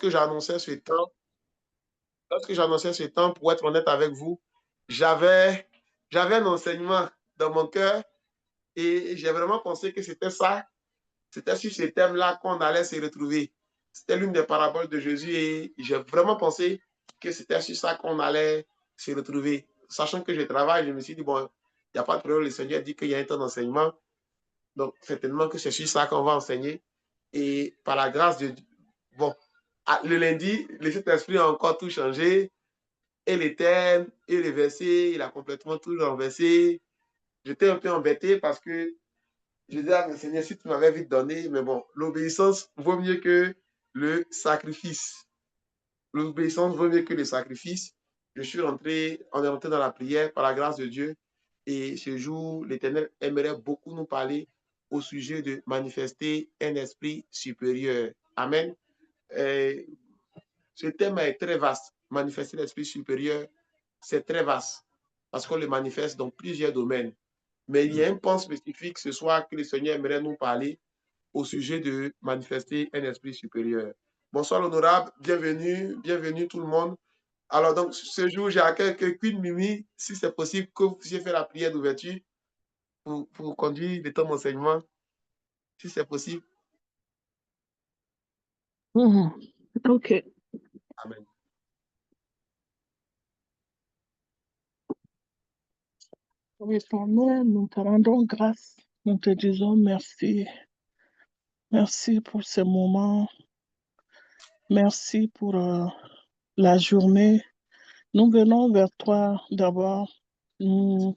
j'annonçais ce temps, lorsque j'annonçais ce temps, pour être honnête avec vous, j'avais un enseignement dans mon cœur et j'ai vraiment pensé que c'était ça, c'était sur ce thème-là qu'on allait se retrouver. C'était l'une des paraboles de Jésus et j'ai vraiment pensé que c'était sur ça qu'on allait se retrouver. Sachant que je travaille, je me suis dit, bon, il n'y a pas de problème, le Seigneur dit qu'il y a un temps d'enseignement, donc certainement que c'est sur ça qu'on va enseigner. Et par la grâce de Dieu, bon, le lundi, le Saint-Esprit a encore tout changé, et les thèmes, et les versets, il a complètement tout renversé. J'étais un peu embêté parce que je disais à mon Seigneur, si tu m'avais vite donné, mais bon, l'obéissance vaut mieux que le sacrifice. L'obéissance vaut mieux que le sacrifice. On est rentré dans la prière par la grâce de Dieu. Et ce jour, l'Éternel aimerait beaucoup nous parler au sujet de manifester un esprit supérieur. Amen. Et ce thème est très vaste. Manifester l'esprit supérieur, c'est très vaste parce qu'on le manifeste dans plusieurs domaines. Mais il y a un point spécifique ce soir que le Seigneur aimerait nous parler au sujet de manifester un esprit supérieur. Bonsoir l'honorable, bienvenue, bienvenue tout le monde. Alors donc ce jour, j'ai à quelques Queen Mimi, si c'est possible que vous puissiez faire la prière d'ouverture pour conduire le temps d'enseignement, si c'est possible. OK. Amen. Oui, Seigneur, nous te rendons grâce. Nous te disons merci. Merci pour ce moment. Merci pour la journée. Nous venons vers toi d'abord. Nous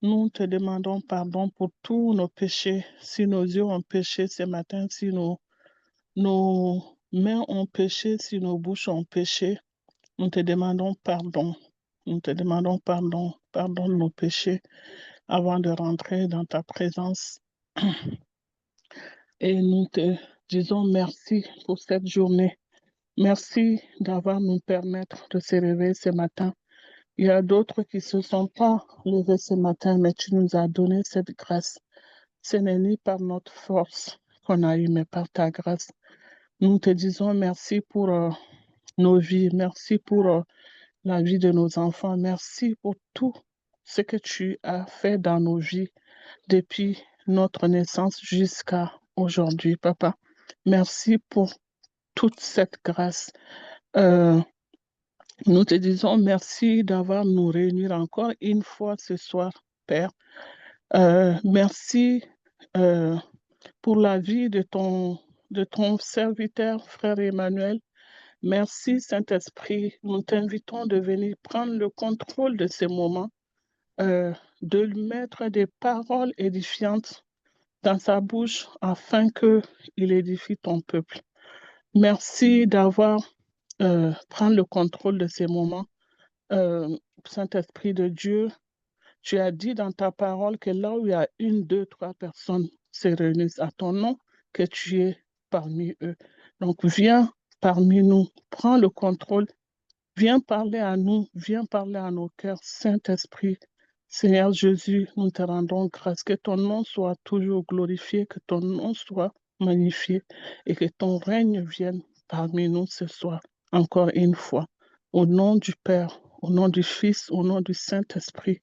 te demandons pardon pour tous nos péchés. Si nos yeux ont péché ce matin, si nos mains ont péché, si nos bouches ont péché, nous te demandons pardon. Nous te demandons pardon. Pardonne nos péchés avant de rentrer dans ta présence. Et nous te disons merci pour cette journée. Merci d'avoir nous permettre de se réveiller ce matin. Il y a d'autres qui ne se sont pas levés ce matin, mais tu nous as donné cette grâce. Ce n'est ni par notre force qu'on a eu, mais par ta grâce. Nous te disons merci pour nos vies. Merci pour la vie de nos enfants. Merci pour tout ce que tu as fait dans nos vies depuis notre naissance jusqu'à aujourd'hui, Papa. Merci pour toute cette grâce. Nous te disons merci d'avoir nous réunir encore une fois ce soir, Père. Merci pour la vie de ton serviteur, frère Emmanuel. Merci, Saint-Esprit. Nous t'invitons de venir prendre le contrôle de ces moments, de lui mettre des paroles édifiantes dans sa bouche afin qu'il édifie ton peuple. Merci d'avoir prendre le contrôle de ces moments. Saint-Esprit de Dieu, tu as dit dans ta parole que là où il y a 1, 2, 3 personnes se réunissent à ton nom, que tu es parmi eux. Donc viens parmi nous, prends le contrôle, viens parler à nous, viens parler à nos cœurs, Saint-Esprit. Seigneur Jésus, nous te rendons grâce, que ton nom soit toujours glorifié, que ton nom soit magnifié et que ton règne vienne parmi nous ce soir, encore une fois. Au nom du Père, au nom du Fils, au nom du Saint-Esprit,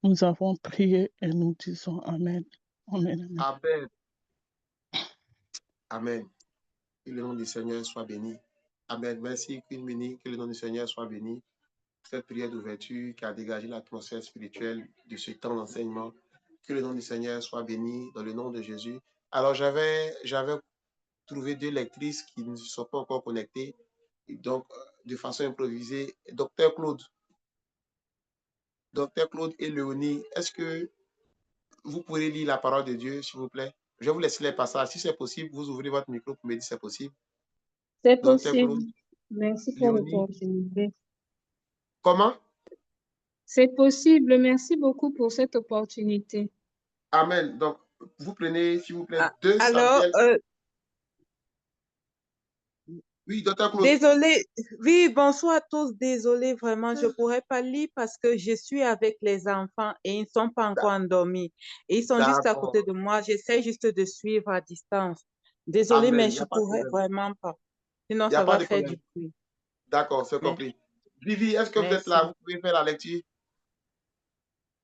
nous avons prié et nous disons Amen. Amen. Amen. Amen. Amen. Que le nom du Seigneur soit béni. Amen. Merci, Queen Mini. Que le nom du Seigneur soit béni. Cette prière d'ouverture qui a dégagé l'atmosphère spirituelle de ce temps d'enseignement. Que le nom du Seigneur soit béni dans le nom de Jésus. Alors, j'avais trouvé 2 lectrices qui ne se sont pas encore connectées. Et donc, de façon improvisée, Docteur Claude et Léonie, est-ce que vous pourrez lire la parole de Dieu, s'il vous plaît? Je vais vous laisser les passages. Si c'est possible, vous ouvrez votre micro pour me dire si c'est possible. C'est Docteur possible. Claude, Merci pour Léonie. l'opportunité. Comment? C'est possible. Merci beaucoup pour cette opportunité. Amen. Donc, vous prenez, s'il vous plaît, 2 Alors, Samuel. Oui, Docteur Claude. désolé. Oui, bonsoir à tous. Désolé, vraiment, je ne pourrais pas lire parce que je suis avec les enfants et ils ne sont pas encore endormis. Et ils sont juste à côté de moi. J'essaie juste de suivre à distance. Désolé, Amen. mais Il n'y je a pas de ne pourrais problème. vraiment pas. Sinon, Il n'y a ça pas va de faire problème. du bruit. D'accord, c'est Mais- compris. Vivi, est-ce que vous êtes Merci. là? Vous pouvez faire la lecture?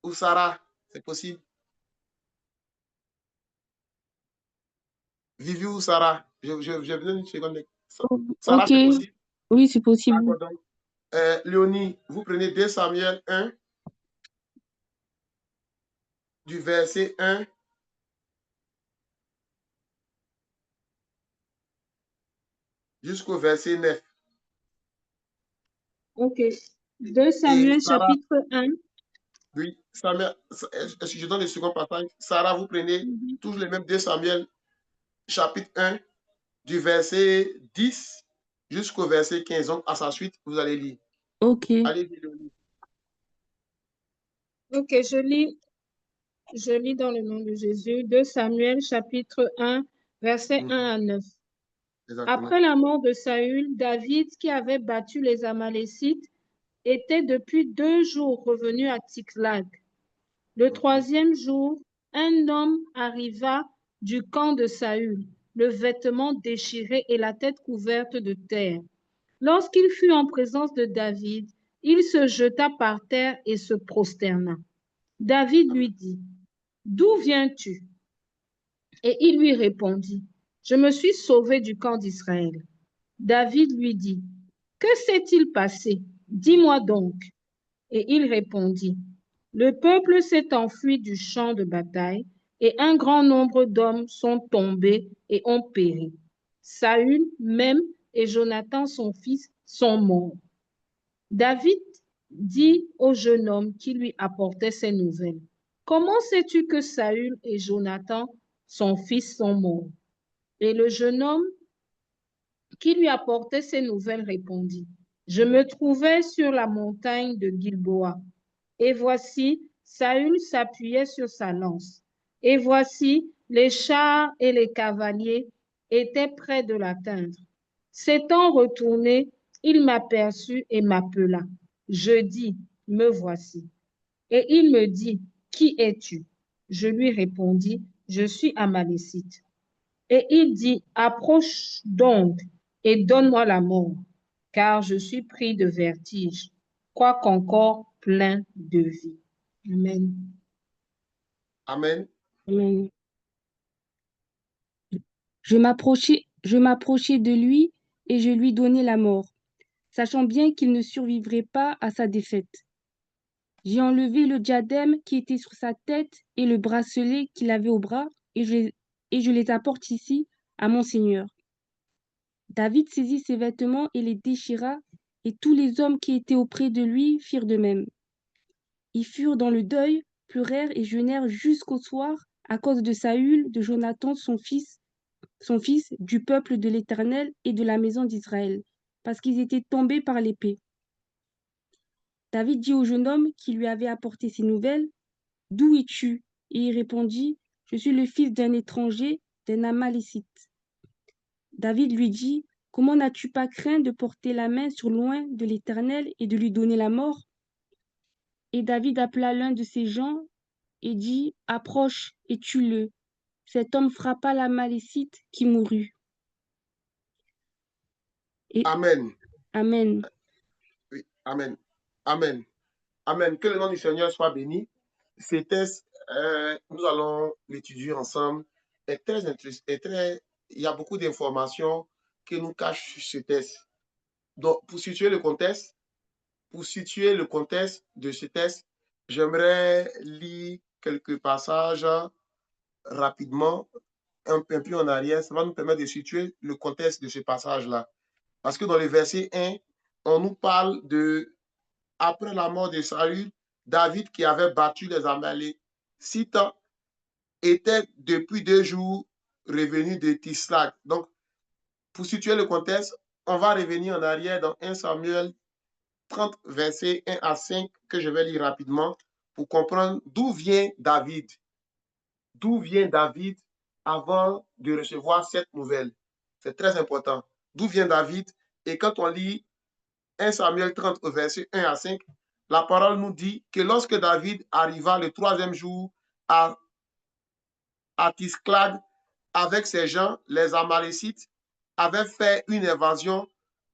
Ou Sarah, c'est possible? Vivi ou Sarah? Je besoin une seconde. Sarah, Ok, c'est possible? oui, c'est possible. D'accord, donc. Léonie, vous prenez 2 Samuel 1, du verset 1 jusqu'au verset 9. Ok. 2 Et Samuel Sarah, chapitre 1. oui, Samuel, est-ce que je donne le second passage? Sarah, vous prenez toujours les mêmes 2 Samuel, chapitre 1, du verset 10 jusqu'au verset 15. Donc, à sa suite, vous allez lire. Ok, Allez-y, Léonie. Ok, je lis dans le nom de Jésus. 2 Samuel chapitre 1, versets 1 à 9. Exactement. Après la mort de Saül, David, qui avait battu les Amalécites, était depuis 2 jours revenu à Tsiklag. Le 3e jour, un homme arriva du camp de Saül, le vêtement déchiré et la tête couverte de terre. Lorsqu'il fut en présence de David, il se jeta par terre et se prosterna. David lui dit, « D'où viens-tu? » Et il lui répondit, « Je me suis sauvé du camp d'Israël. » David lui dit, « Que s'est-il passé? Dis-moi donc. » Et il répondit, « Le peuple s'est enfui du champ de bataille et un grand nombre d'hommes sont tombés et ont péri. Saül même et Jonathan son fils sont morts. » David dit au jeune homme qui lui apportait ces nouvelles, « Comment sais-tu que Saül et Jonathan son fils sont morts? » Et le jeune homme qui lui apportait ces nouvelles répondit, « Je me trouvais sur la montagne de Gilboa. Et voici, Saül s'appuyait sur sa lance. Et voici, les chars et les cavaliers étaient près de l'atteindre. S'étant retourné, il m'aperçut et m'appela. Je dis, me voici. Et il me dit, qui es-tu? Je lui répondis, je suis Amalécite. Et il dit, approche donc et donne-moi la mort, car je suis pris de vertige, quoiqu'encore plein de vie. Amen. Amen. amen. Je m'approchai de lui et je lui donnai la mort, sachant bien qu'il ne survivrait pas à sa défaite. J'ai enlevé le diadème qui était sur sa tête et le bracelet qu'il avait au bras, et je les apporte ici à mon Seigneur. David saisit ses vêtements et les déchira, et tous les hommes qui étaient auprès de lui firent de même. Ils furent dans le deuil, pleurèrent et jeûnèrent jusqu'au soir à cause de Saül, de Jonathan son fils, du peuple de l'Éternel et de la maison d'Israël, parce qu'ils étaient tombés par l'épée. David dit au jeune homme qui lui avait apporté ces nouvelles, « D'où es-tu? » Et il répondit, « Je suis le fils d'un étranger, d'un Amalécite. » David lui dit, « Comment n'as-tu pas craint de porter la main sur loin de l'Éternel et de lui donner la mort? » Et David appela l'un de ses gens et dit, « Approche et tue-le. » Cet homme frappa l'Amalécite qui mourut. Et... Amen. Amen. Oui, Amen. Amen. Amen. Que le nom du Seigneur soit béni. Ces tests, nous allons l'étudier ensemble. Il y a beaucoup d'informations que nous cachent ce test. Donc, pour situer le contexte de ce test, j'aimerais lire quelques passages rapidement, un peu en arrière. Ça va nous permettre de situer le contexte de ce passage-là. Parce que dans le verset 1, on nous parle de, après la mort de Saül, David qui avait battu les Amalécites était depuis 2 jours revenu de Tsiklag. Donc, pour situer le contexte, on va revenir en arrière dans 1 Samuel 30, versets 1 à 5, que je vais lire rapidement pour comprendre d'où vient David. D'où vient David avant de recevoir cette nouvelle. C'est très important. D'où vient David? Et quand on lit 1 Samuel 30, versets 1 à 5, la parole nous dit que lorsque David arriva le 3e jour à Tsiklag avec ses gens, les Amalécites, avaient fait une invasion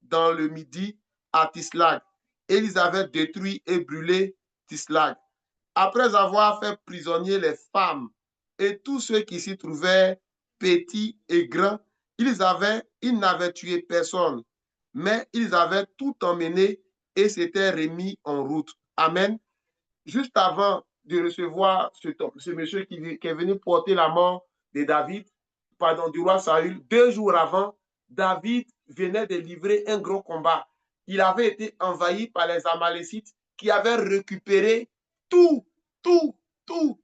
dans le Midi à Tislag. Et ils avaient détruit et brûlé Tislag. Après avoir fait prisonnier les femmes et tous ceux qui s'y trouvaient, petits et grands, ils n'avaient tué personne, mais ils avaient tout emmené et s'étaient remis en route. Amen. Juste avant de recevoir ce monsieur qui est venu porter la mort de David, du roi Saül, 2 jours avant, David venait de livrer un gros combat. Il avait été envahi par les Amalécites qui avaient récupéré tout.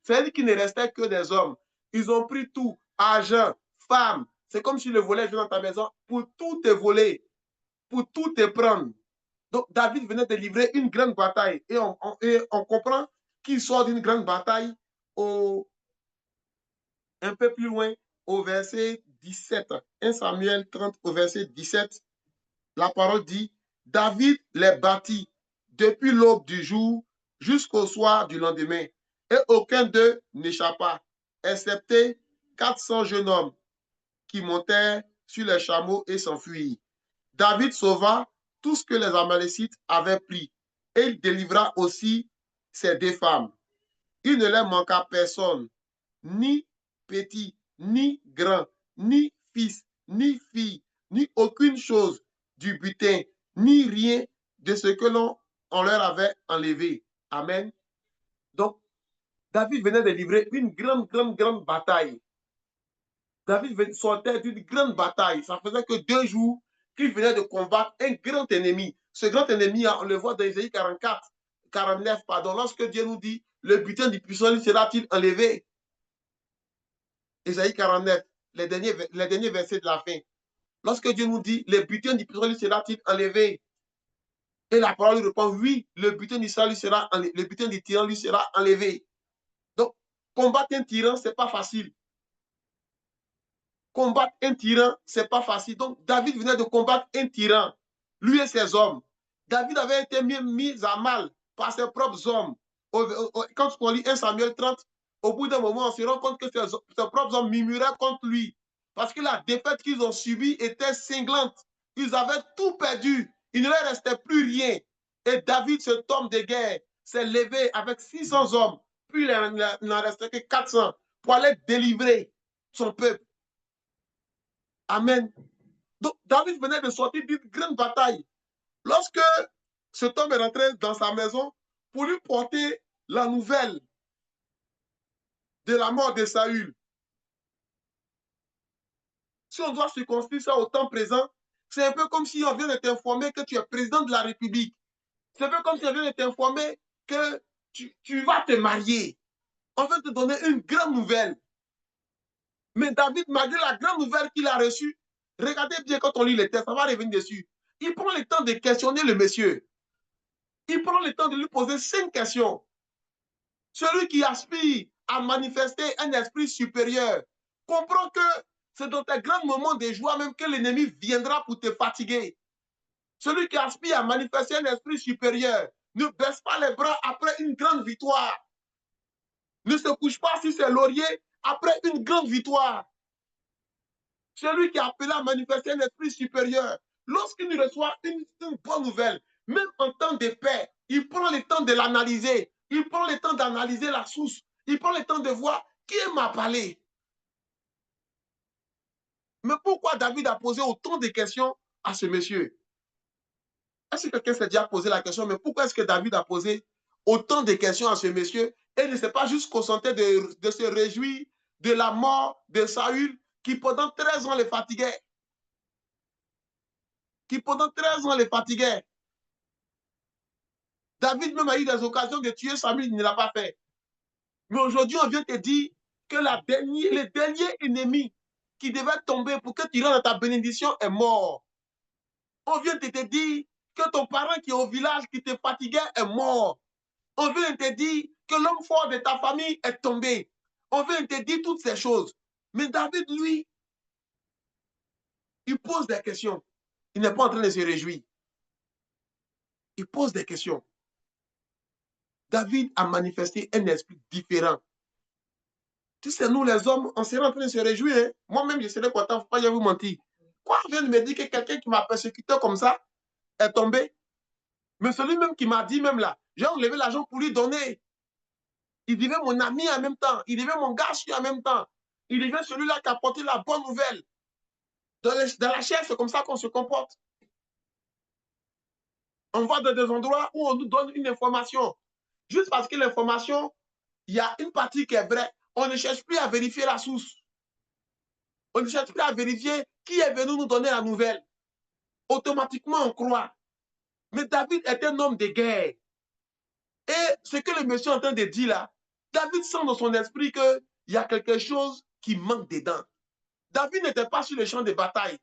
C'est-à-dire qu'il ne restait que des hommes. Ils ont pris tout, argent, femmes. C'est comme si le volet était dans ta maison pour tout te voler, pour tout te prendre. Donc, David venait de livrer une grande bataille. Et on comprend qu'il sort d'une grande bataille un peu plus loin, au verset 17. 1 Samuel 30, au verset 17. La parole dit, David les battit depuis l'aube du jour jusqu'au soir du lendemain. Et aucun d'eux n'échappa, excepté 400 jeunes hommes qui montèrent sur les chameaux et s'enfuirent. David sauva tout ce que les Amalécites avaient pris et il délivra aussi ses 2 femmes. Il ne leur manqua personne, ni petit, ni grand, ni fils, ni fille, ni aucune chose du butin, ni rien de ce que l'on leur avait enlevé. Amen. Donc, David venait de livrer une grande bataille. David sortait d'une grande bataille. Ça faisait que 2 jours qu'il venait de combattre un grand ennemi. Ce grand ennemi, on le voit dans Ésaïe 49, lorsque Dieu nous dit, le butin du puissant sera-t-il enlevé? Ésaïe 49, les derniers versets de la fin. Lorsque Dieu nous dit, le butin du puissant sera-t-il enlevé? Et la parole lui répond, oui, le butin du tyran lui sera enlevé. Donc, combattre un tyran, ce n'est pas facile. Combattre un tyran, ce n'est pas facile. Donc, David venait de combattre un tyran, lui et ses hommes. David avait été mis à mal par ses propres hommes. Quand on lit 1 Samuel 30, au bout d'un moment, on se rend compte que ses propres hommes murmuraient contre lui. Parce que la défaite qu'ils ont subie était cinglante. Ils avaient tout perdu. Il ne leur restait plus rien. Et David, cet homme de guerre, s'est levé avec 600 hommes. Puis il n'en restait que 400 pour aller délivrer son peuple. Amen. Donc, David venait de sortir d'une grande bataille. Lorsque cet homme est rentré dans sa maison pour lui porter la nouvelle de la mort de Saül, si on doit circonscrire ça au temps présent, c'est un peu comme si on vient de t'informer que tu es président de la République. C'est un peu comme si on vient de t'informer que tu vas te marier. On veut te donner une grande nouvelle. Mais David, malgré la grande nouvelle qu'il a reçue, regardez bien quand on lit les textes, ça va revenir dessus. Il prend le temps de questionner le monsieur. Il prend le temps de lui poser 5 questions. Celui qui aspire à manifester un esprit supérieur comprend que c'est dans tes grands moments de joie même que l'ennemi viendra pour te fatiguer. Celui qui aspire à manifester un esprit supérieur ne baisse pas les bras après une grande victoire. Ne se couche pas sur ses lauriers après une grande victoire. Celui qui est appelé à manifester un esprit supérieur, lorsqu'il reçoit une bonne nouvelle, même en temps de paix, il prend le temps de l'analyser. Il prend le temps d'analyser la source. Il prend le temps de voir qui m'a parlé. Mais pourquoi David a posé autant de questions à ce monsieur? Est-ce que quelqu'un s'est déjà posé la question, mais pourquoi est-ce que David a posé autant de questions à ce monsieur et ne s'est pas juste concentré de se réjouir de la mort de Saül qui pendant 13 ans les fatiguait? David même a eu des occasions de tuer Saül, il ne l'a pas fait. Mais aujourd'hui, on vient te dire que le dernier ennemi qui devait tomber pour que tu rentres dans ta bénédiction est mort. On vient de te dire que ton parent qui est au village, qui te fatiguait, est mort. On vient de te dire que l'homme fort de ta famille est tombé. On vient de te dire toutes ces choses. Mais David, lui, il pose des questions. Il n'est pas en train de se réjouir. Il pose des questions. David a manifesté un esprit différent. Tu sais, nous les hommes, on serait en train de se réjouir. Hein? Moi-même, je serais content, il ne faut pas vous mentir. Quoi, on vient de me dire que quelqu'un qui m'a persécuté comme ça est tombé? Mais celui même qui m'a dit même là, j'ai enlevé l'argent pour lui donner. Il devait mon ami en même temps. Il devait mon gars en même temps. Il devait celui-là qui a apporté la bonne nouvelle. Dans la chair, c'est comme ça qu'on se comporte. On va dans des endroits où on nous donne une information. Juste parce que l'information, il y a une partie qui est vraie. On ne cherche plus à vérifier la source. On ne cherche plus à vérifier qui est venu nous donner la nouvelle. Automatiquement, on croit. Mais David est un homme de guerre. Et ce que le monsieur est en train de dire là, David sent dans son esprit qu'il y a quelque chose qui manque dedans. David n'était pas sur le champ de bataille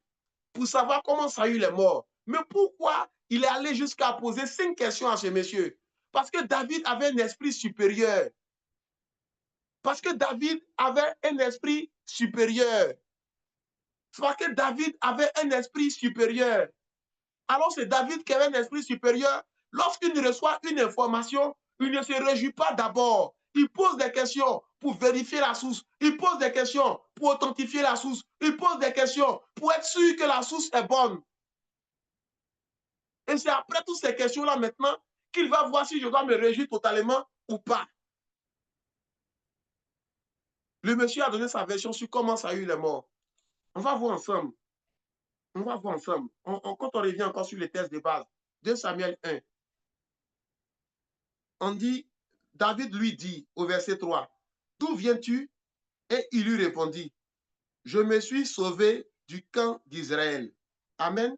pour savoir comment Saül est mort. Mais pourquoi il est allé jusqu'à poser 5 questions à ce monsieur? Parce que David avait un esprit supérieur. Parce que David avait un esprit supérieur. Parce que David avait un esprit supérieur. Alors c'est David qui avait un esprit supérieur. Lorsqu'il reçoit une information, il ne se réjouit pas d'abord. Il pose des questions pour vérifier la source. Il pose des questions pour authentifier la source. Il pose des questions pour être sûr que la source est bonne. Et c'est après toutes ces questions-là maintenant qu'il va voir si je dois me réjouir totalement ou pas. Le monsieur a donné sa version sur comment Saül est mort. On va voir ensemble. On va voir ensemble. Quand on revient encore sur les tests de base, 2 Samuel 1, on dit, David lui dit au verset 3, « D'où viens-tu? » Et il lui répondit, « Je me suis sauvé du camp d'Israël. » Amen.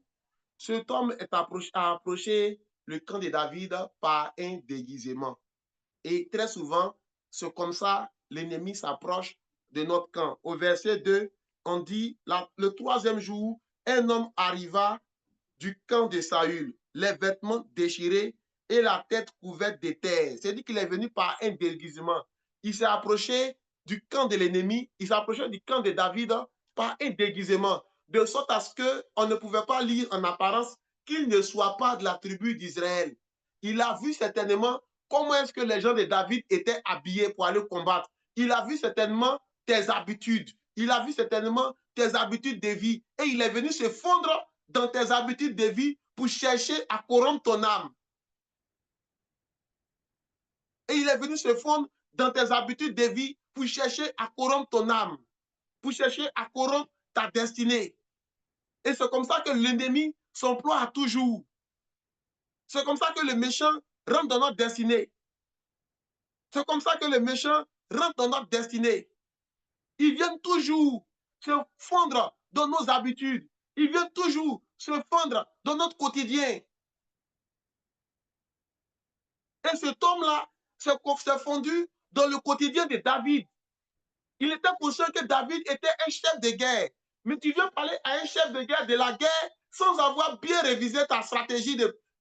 Cet homme a approché le camp de David par un déguisement. Et très souvent, c'est comme ça, l'ennemi s'approche de notre camp. Au verset 2, on dit, le 3e jour, un homme arriva du camp de Saül, les vêtements déchirés et la tête couverte de terre. C'est-à-dire qu'il est venu par un déguisement. Il s'est approché du camp de l'ennemi, il s'est approché du camp de David par un déguisement, de sorte à ce qu'on ne pouvait pas lire en apparence qu'il ne soit pas de la tribu d'Israël. Il a vu certainement comment est-ce que les gens de David étaient habillés pour aller combattre. Il a vu certainement tes habitudes. Il a vu certainement tes habitudes de vie. Et il est venu se fondre dans tes habitudes de vie pour chercher à corrompre ton âme. Et il est venu se fondre dans tes habitudes de vie pour chercher à corrompre ton âme, pour chercher à corrompre ta destinée. Et c'est comme ça que l'ennemi s'emploie à toujours. C'est comme ça que le méchant rentre dans notre destinée. C'est comme ça que le méchant rentre dans notre destinée. Ils viennent toujours se fondre dans nos habitudes. Ils viennent toujours se fondre dans notre quotidien. Et cet homme-là s'est fondu dans le quotidien de David. Il était conscient que David était un chef de guerre. Mais tu viens parler à un chef de guerre de la guerre sans avoir bien révisé ta stratégie,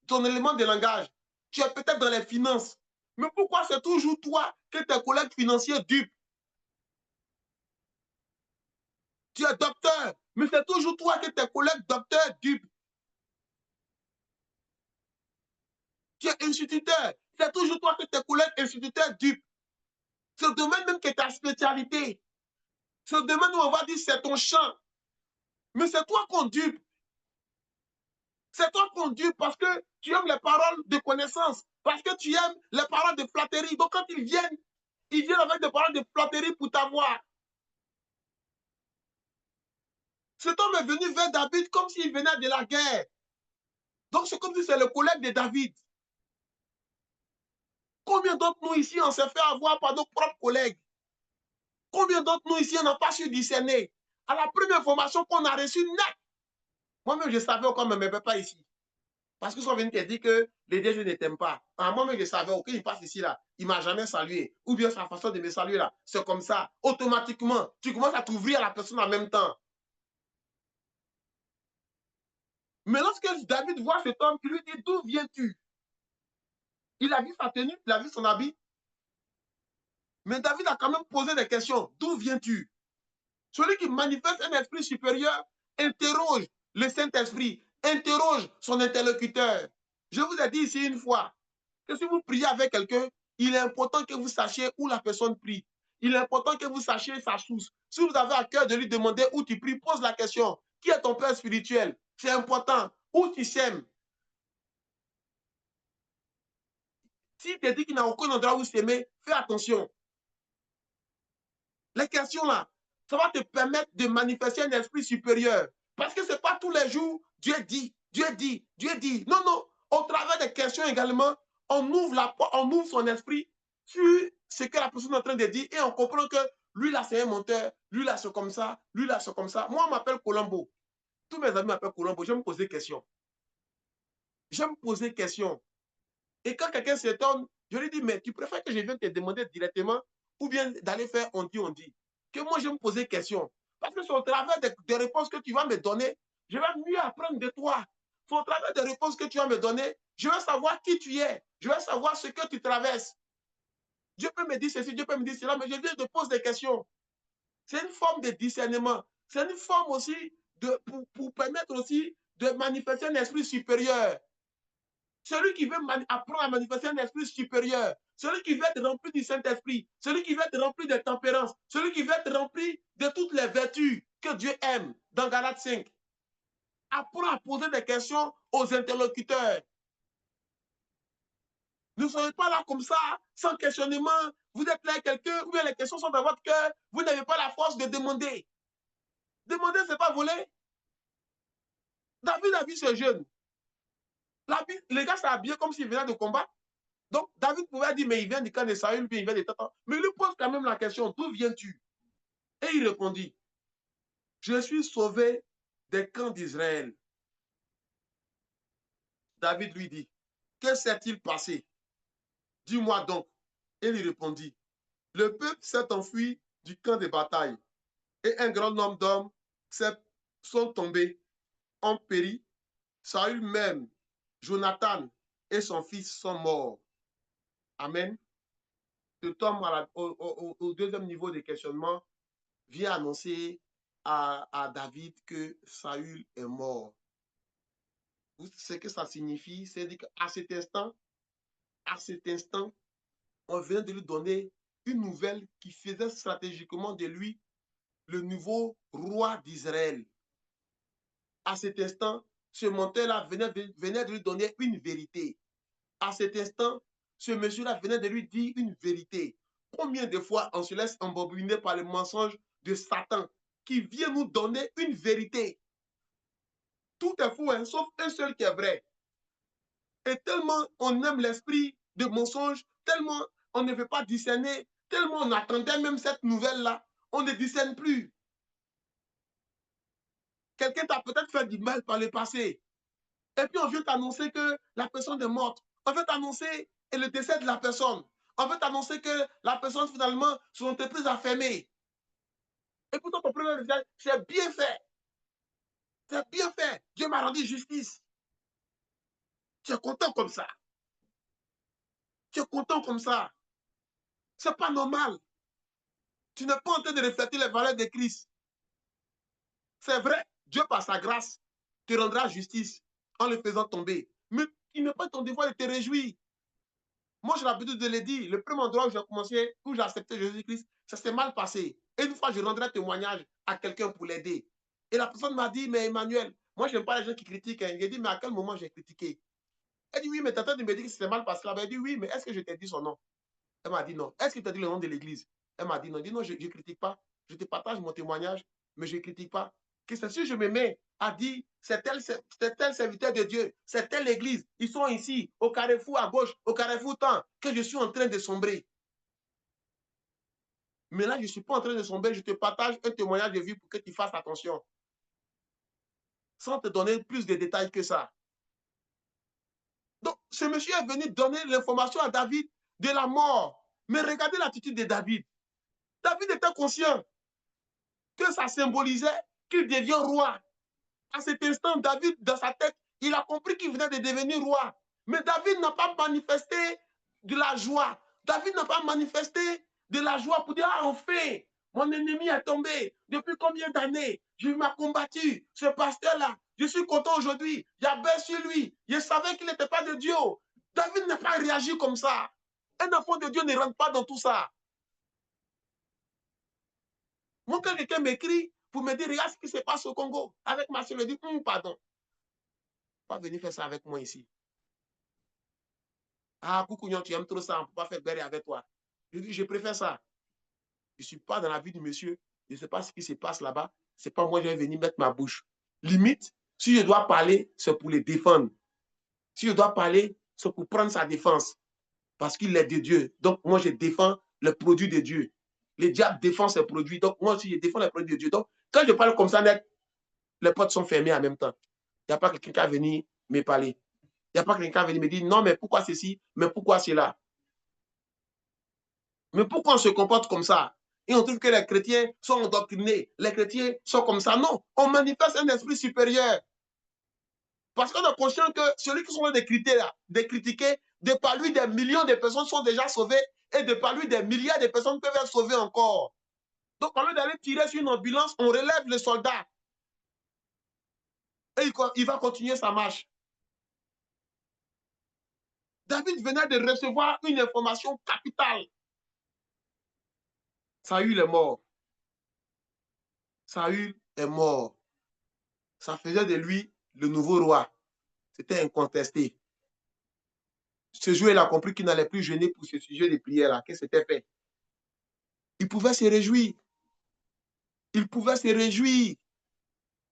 ton élément de langage. Tu es peut-être dans les finances. Mais pourquoi c'est toujours toi que tes collègues financiers dupent? Tu es docteur, mais c'est toujours toi que tes collègues docteurs dupent. Tu es instituteur, c'est toujours toi que tes collègues instituteurs dupent. C'est le domaine même qui est ta spécialité. C'est le domaine où on va dire c'est ton champ. Mais c'est toi qu'on dupe. C'est toi qu'on dupe parce que tu aimes les paroles de connaissance, parce que tu aimes les paroles de flatterie. Donc quand ils viennent avec des paroles de flatterie pour t'avoir. Cet homme est venu vers David comme s'il venait de la guerre. Donc c'est comme si c'est le collègue de David. Combien d'entre nous ici, on s'est fait avoir par nos propres collègues? Combien d'entre nous ici, on n'a pas su discerner? À la première information qu'on a reçue, net. Moi-même, je savais qu'on ne m'aimait pas ici. Parce qu'ils sont venus te dire que les dieux ne t'aiment pas. Moi-même, je savais, ok, il passe ici, là. Il ne m'a jamais salué. Ou bien sa façon de me saluer, là. C'est comme ça. Automatiquement, tu commences à t'ouvrir à la personne en même temps. Mais lorsque David voit cet homme, il lui dit, d'où viens-tu? Il a vu sa tenue, il a vu son habit. Mais David a quand même posé des questions. D'où viens-tu? Celui qui manifeste un esprit supérieur interroge le Saint-Esprit, interroge son interlocuteur. Je vous ai dit ici une fois que si vous priez avec quelqu'un, il est important que vous sachiez où la personne prie. Il est important que vous sachiez sa source. Si vous avez à cœur de lui demander où tu pries, pose la question. qui est ton père spirituel. C'est important. Où tu sèmes. Si tu dis qu'il n'y a aucun endroit où s'aimer, fais attention. Les questions là, ça va te permettre de manifester un esprit supérieur. Parce que ce n'est pas tous les jours, Dieu dit, Dieu dit, Dieu dit. Non, non. Au travers des questions également, on ouvre son esprit sur ce que la personne est en train de dire et on comprend que lui là c'est un menteur, lui là c'est comme ça, lui là c'est comme ça. Moi on m'appelle Colombo. Tous mes amis m'appellent Colombo. Je me poser des questions. Je me poser des questions. Et quand quelqu'un s'étonne, je lui dis, mais tu préfères que je vienne te demander directement ou bien d'aller faire on dit. Que moi, je me poser des questions. Parce que c'est au travers des réponses que tu vas me donner, je vais mieux apprendre de toi. C'est au travers des réponses que tu vas me donner, je vais savoir qui tu es. Je vais savoir ce que tu traverses. Dieu peut me dire ceci, Dieu peut me dire cela, mais je viens de poser des questions. C'est une forme de discernement. C'est une forme aussi pour permettre aussi de manifester un esprit supérieur. Celui qui veut apprendre à manifester un esprit supérieur, celui qui veut être rempli du Saint-Esprit, celui qui veut être rempli de tempérance, celui qui veut être rempli de toutes les vertus que Dieu aime dans Galates 5. Apprends à poser des questions aux interlocuteurs. Ne soyez pas là comme ça, sans questionnement. Vous êtes là quelqu'un, ou bien les questions sont dans votre cœur, vous n'avez pas la force de demander. Demander, ce n'est pas voler. David a vu ce jeune. Les gars s'est habillé comme s'il venait de combattre. Donc, David pouvait dire, mais il vient du camp de Saül, puis il vient de Tatan. Mais il lui pose quand même la question, d'où viens-tu? Et il répondit, je suis sauvé des camps d'Israël. David lui dit, que s'est-il passé? Dis-moi donc. Et il répondit, le peuple s'est enfui du camp de bataille, et un grand nombre d'hommes sont tombés, ont péri. Saül même, Jonathan et son fils sont morts. Amen. Je tombe au deuxième niveau de questionnement, vient annoncer à David que Saül est mort. Ce que ça signifie, c'est qu'à cet instant, on vient de lui donner une nouvelle qui faisait stratégiquement de lui le nouveau roi d'Israël. À cet instant, ce menteur-là venait de lui donner une vérité. À cet instant, ce monsieur-là venait de lui dire une vérité. Combien de fois on se laisse embobiner par le mensonge de Satan qui vient nous donner une vérité? Tout est faux, hein, sauf un seul qui est vrai. Et tellement on aime l'esprit de mensonge, tellement on ne veut pas discerner, tellement on attendait même cette nouvelle-là, on ne discerne plus. Quelqu'un t'a peut-être fait du mal par le passé. Et puis on vient t'annoncer que la personne est morte. On vient t'annoncer le décès de la personne. On vient t'annoncer que la personne, finalement, son entreprise a fermé. Et pourtant, ton premier résultat, c'est bien fait. C'est bien fait. Dieu m'a rendu justice. Tu es content comme ça. Tu es content comme ça. Ce n'est pas normal. Tu n'es pas en train de refléter les valeurs de Christ. C'est vrai, Dieu, par sa grâce, te rendra justice en le faisant tomber. Mais il n'est pas ton devoir de te réjouir. Moi, j'ai l'habitude de le dire. Le premier endroit où j'ai commencé, où j'ai accepté Jésus-Christ, ça s'est mal passé. Et une fois, je rendrai témoignage à quelqu'un pour l'aider. Et la personne m'a dit, mais Emmanuel, moi, je n'aime pas les gens qui critiquent. Hein. J'ai dit, mais à quel moment j'ai critiqué? Elle dit, oui, mais tu es en train de me dire que c'est mal passé. Elle dit, oui, mais est-ce que je t'ai dit son nom? Elle m'a dit non. Est-ce que tu as dit le nom de l'église? Elle m'a dit non. Je dis non, je ne critique pas. Je te partage mon témoignage, mais je ne critique pas. Que c'est si je me mets à dire c'est tel serviteur de Dieu, c'est telle église, ils sont ici, au carrefour à gauche, au carrefour tant, que je suis en train de sombrer. Mais là, je ne suis pas en train de sombrer, je te partage un témoignage de vie pour que tu fasses attention. Sans te donner plus de détails que ça. Donc, ce monsieur est venu donner l'information à David de la mort. Mais regardez l'attitude de David. David était conscient que ça symbolisait qu'il devient roi. À cet instant, David, dans sa tête, il a compris qu'il venait de devenir roi. Mais David n'a pas manifesté de la joie. David n'a pas manifesté de la joie pour dire, ah, enfin, mon ennemi est tombé. Depuis combien d'années? Je m'ai combattu, ce pasteur-là. Je suis content aujourd'hui. J'avais sur lui. Je savais qu'il n'était pas de Dieu. David n'a pas réagi comme ça. Un enfant de Dieu ne rentre pas dans tout ça. Moi, quand quelqu'un m'écrit, pour me dire, regarde ce qui se passe au Congo. Avec ma soeur, elle dit, pardon. Pas venir faire ça avec moi ici. Ah, Koukouignon, tu aimes trop ça, on ne peut pas faire béret avec toi. Je dis, je préfère ça. Je ne suis pas dans la vie du monsieur. Je ne sais pas ce qui se passe là-bas. Ce n'est pas moi, je vais venir mettre ma bouche. Limite, si je dois parler, c'est pour les défendre. Si je dois parler, c'est pour prendre sa défense. Parce qu'il est de Dieu. Donc, moi, je défends le produit de Dieu. Les diables défendent ses produits. Donc, moi aussi, je défends les produits de Dieu. Donc, quand je parle comme ça, les portes sont fermées en même temps. Il n'y a pas quelqu'un qui va venir me parler. Il n'y a pas quelqu'un qui va venir me dire, non, mais pourquoi ceci, mais pourquoi cela? Mais pourquoi on se comporte comme ça? Et on trouve que les chrétiens sont endoctrinés. Les chrétiens sont comme ça. Non, on manifeste un esprit supérieur. Parce qu'on est conscient que celui qui sont en train de critiquer, de par lui, des millions de personnes sont déjà sauvées et de par lui, des milliards de personnes peuvent être sauvées encore. Donc, au lieu d'aller tirer sur une ambulance, on relève le soldat. Et il va continuer sa marche. David venait de recevoir une information capitale. Saül est mort. Saül est mort. Ça faisait de lui le nouveau roi. C'était incontesté. Ce jour, il a compris qu'il n'allait plus jeûner pour ce sujet de prière-là, que c'était fait. Il pouvait se réjouir. Il pouvait se réjouir.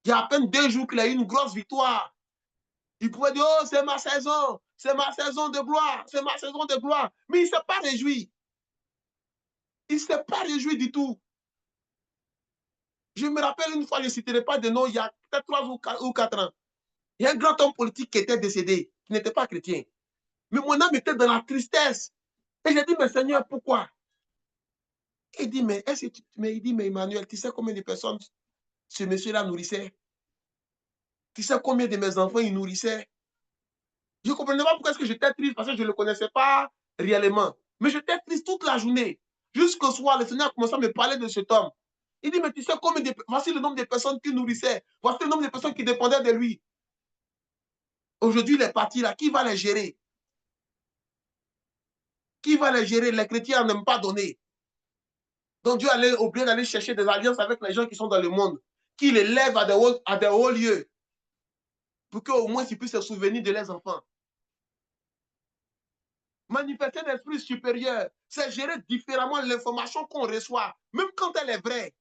Il y a à peine 2 jours qu'il a eu une grosse victoire. Il pouvait dire, oh, c'est ma saison de gloire, c'est ma saison de gloire. Mais il ne s'est pas réjoui. Il ne s'est pas réjoui du tout. Je me rappelle une fois, je ne citerai pas de nom, il y a peut-être 3 ou 4 ans. Il y a un grand homme politique qui était décédé, qui n'était pas chrétien. Mais mon âme était dans la tristesse. Et j'ai dit, mais Seigneur, pourquoi? Il dit, mais Emmanuel, tu sais combien de personnes ce monsieur-là nourrissait? Tu sais combien de mes enfants il nourrissait? Je ne comprenais pas pourquoi est-ce que j'étais triste, parce que je ne le connaissais pas réellement. Mais j'étais triste toute la journée. Jusqu'au soir, le Seigneur a commencé à me parler de cet homme. Il dit, mais tu sais combien de... Voici le nombre de personnes qu'il nourrissait. Voici le nombre de personnes qui dépendaient de lui. Aujourd'hui, il est parti là. Qui va les gérer? Qui va les gérer? Les chrétiens n'aiment pas donner. Donc Dieu allait obligé d'aller chercher des alliances avec les gens qui sont dans le monde, qui les lèvent à des hauts lieux, pour qu'au moins ils puissent se souvenir de leurs enfants. Manifester un esprit supérieur, c'est gérer différemment l'information qu'on reçoit, même quand elle est vraie.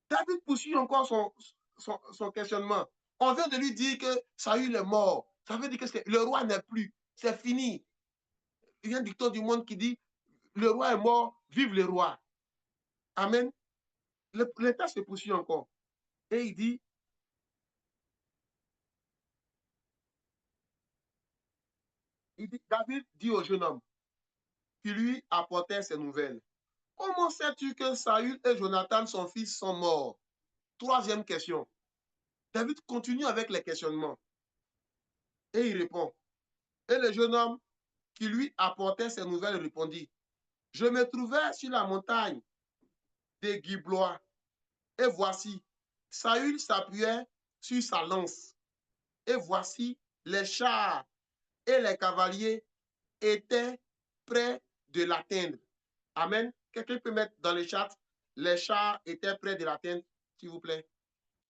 David poursuit encore son questionnement. On vient de lui dire que Saül est mort. Ça veut dire que le roi n'est plus. C'est fini. Il y a un dicton du monde qui dit, le roi est mort, vive le roi. Amen. Le texte se poursuit encore. Et il dit, David dit au jeune homme qui lui apportait ces nouvelles, comment sais-tu que Saül et Jonathan, son fils, sont morts? Troisième question. David continue avec les questionnements. Et il répond. Et le jeune homme qui lui apportait ces nouvelles répondit, je me trouvais sur la montagne des Giblois. Et voici, Saül s'appuyait sur sa lance. Et voici, les chars et les cavaliers étaient près de l'atteindre. Amen. Quelqu'un peut mettre dans le chat, les chars étaient près de l'atteindre, s'il vous plaît.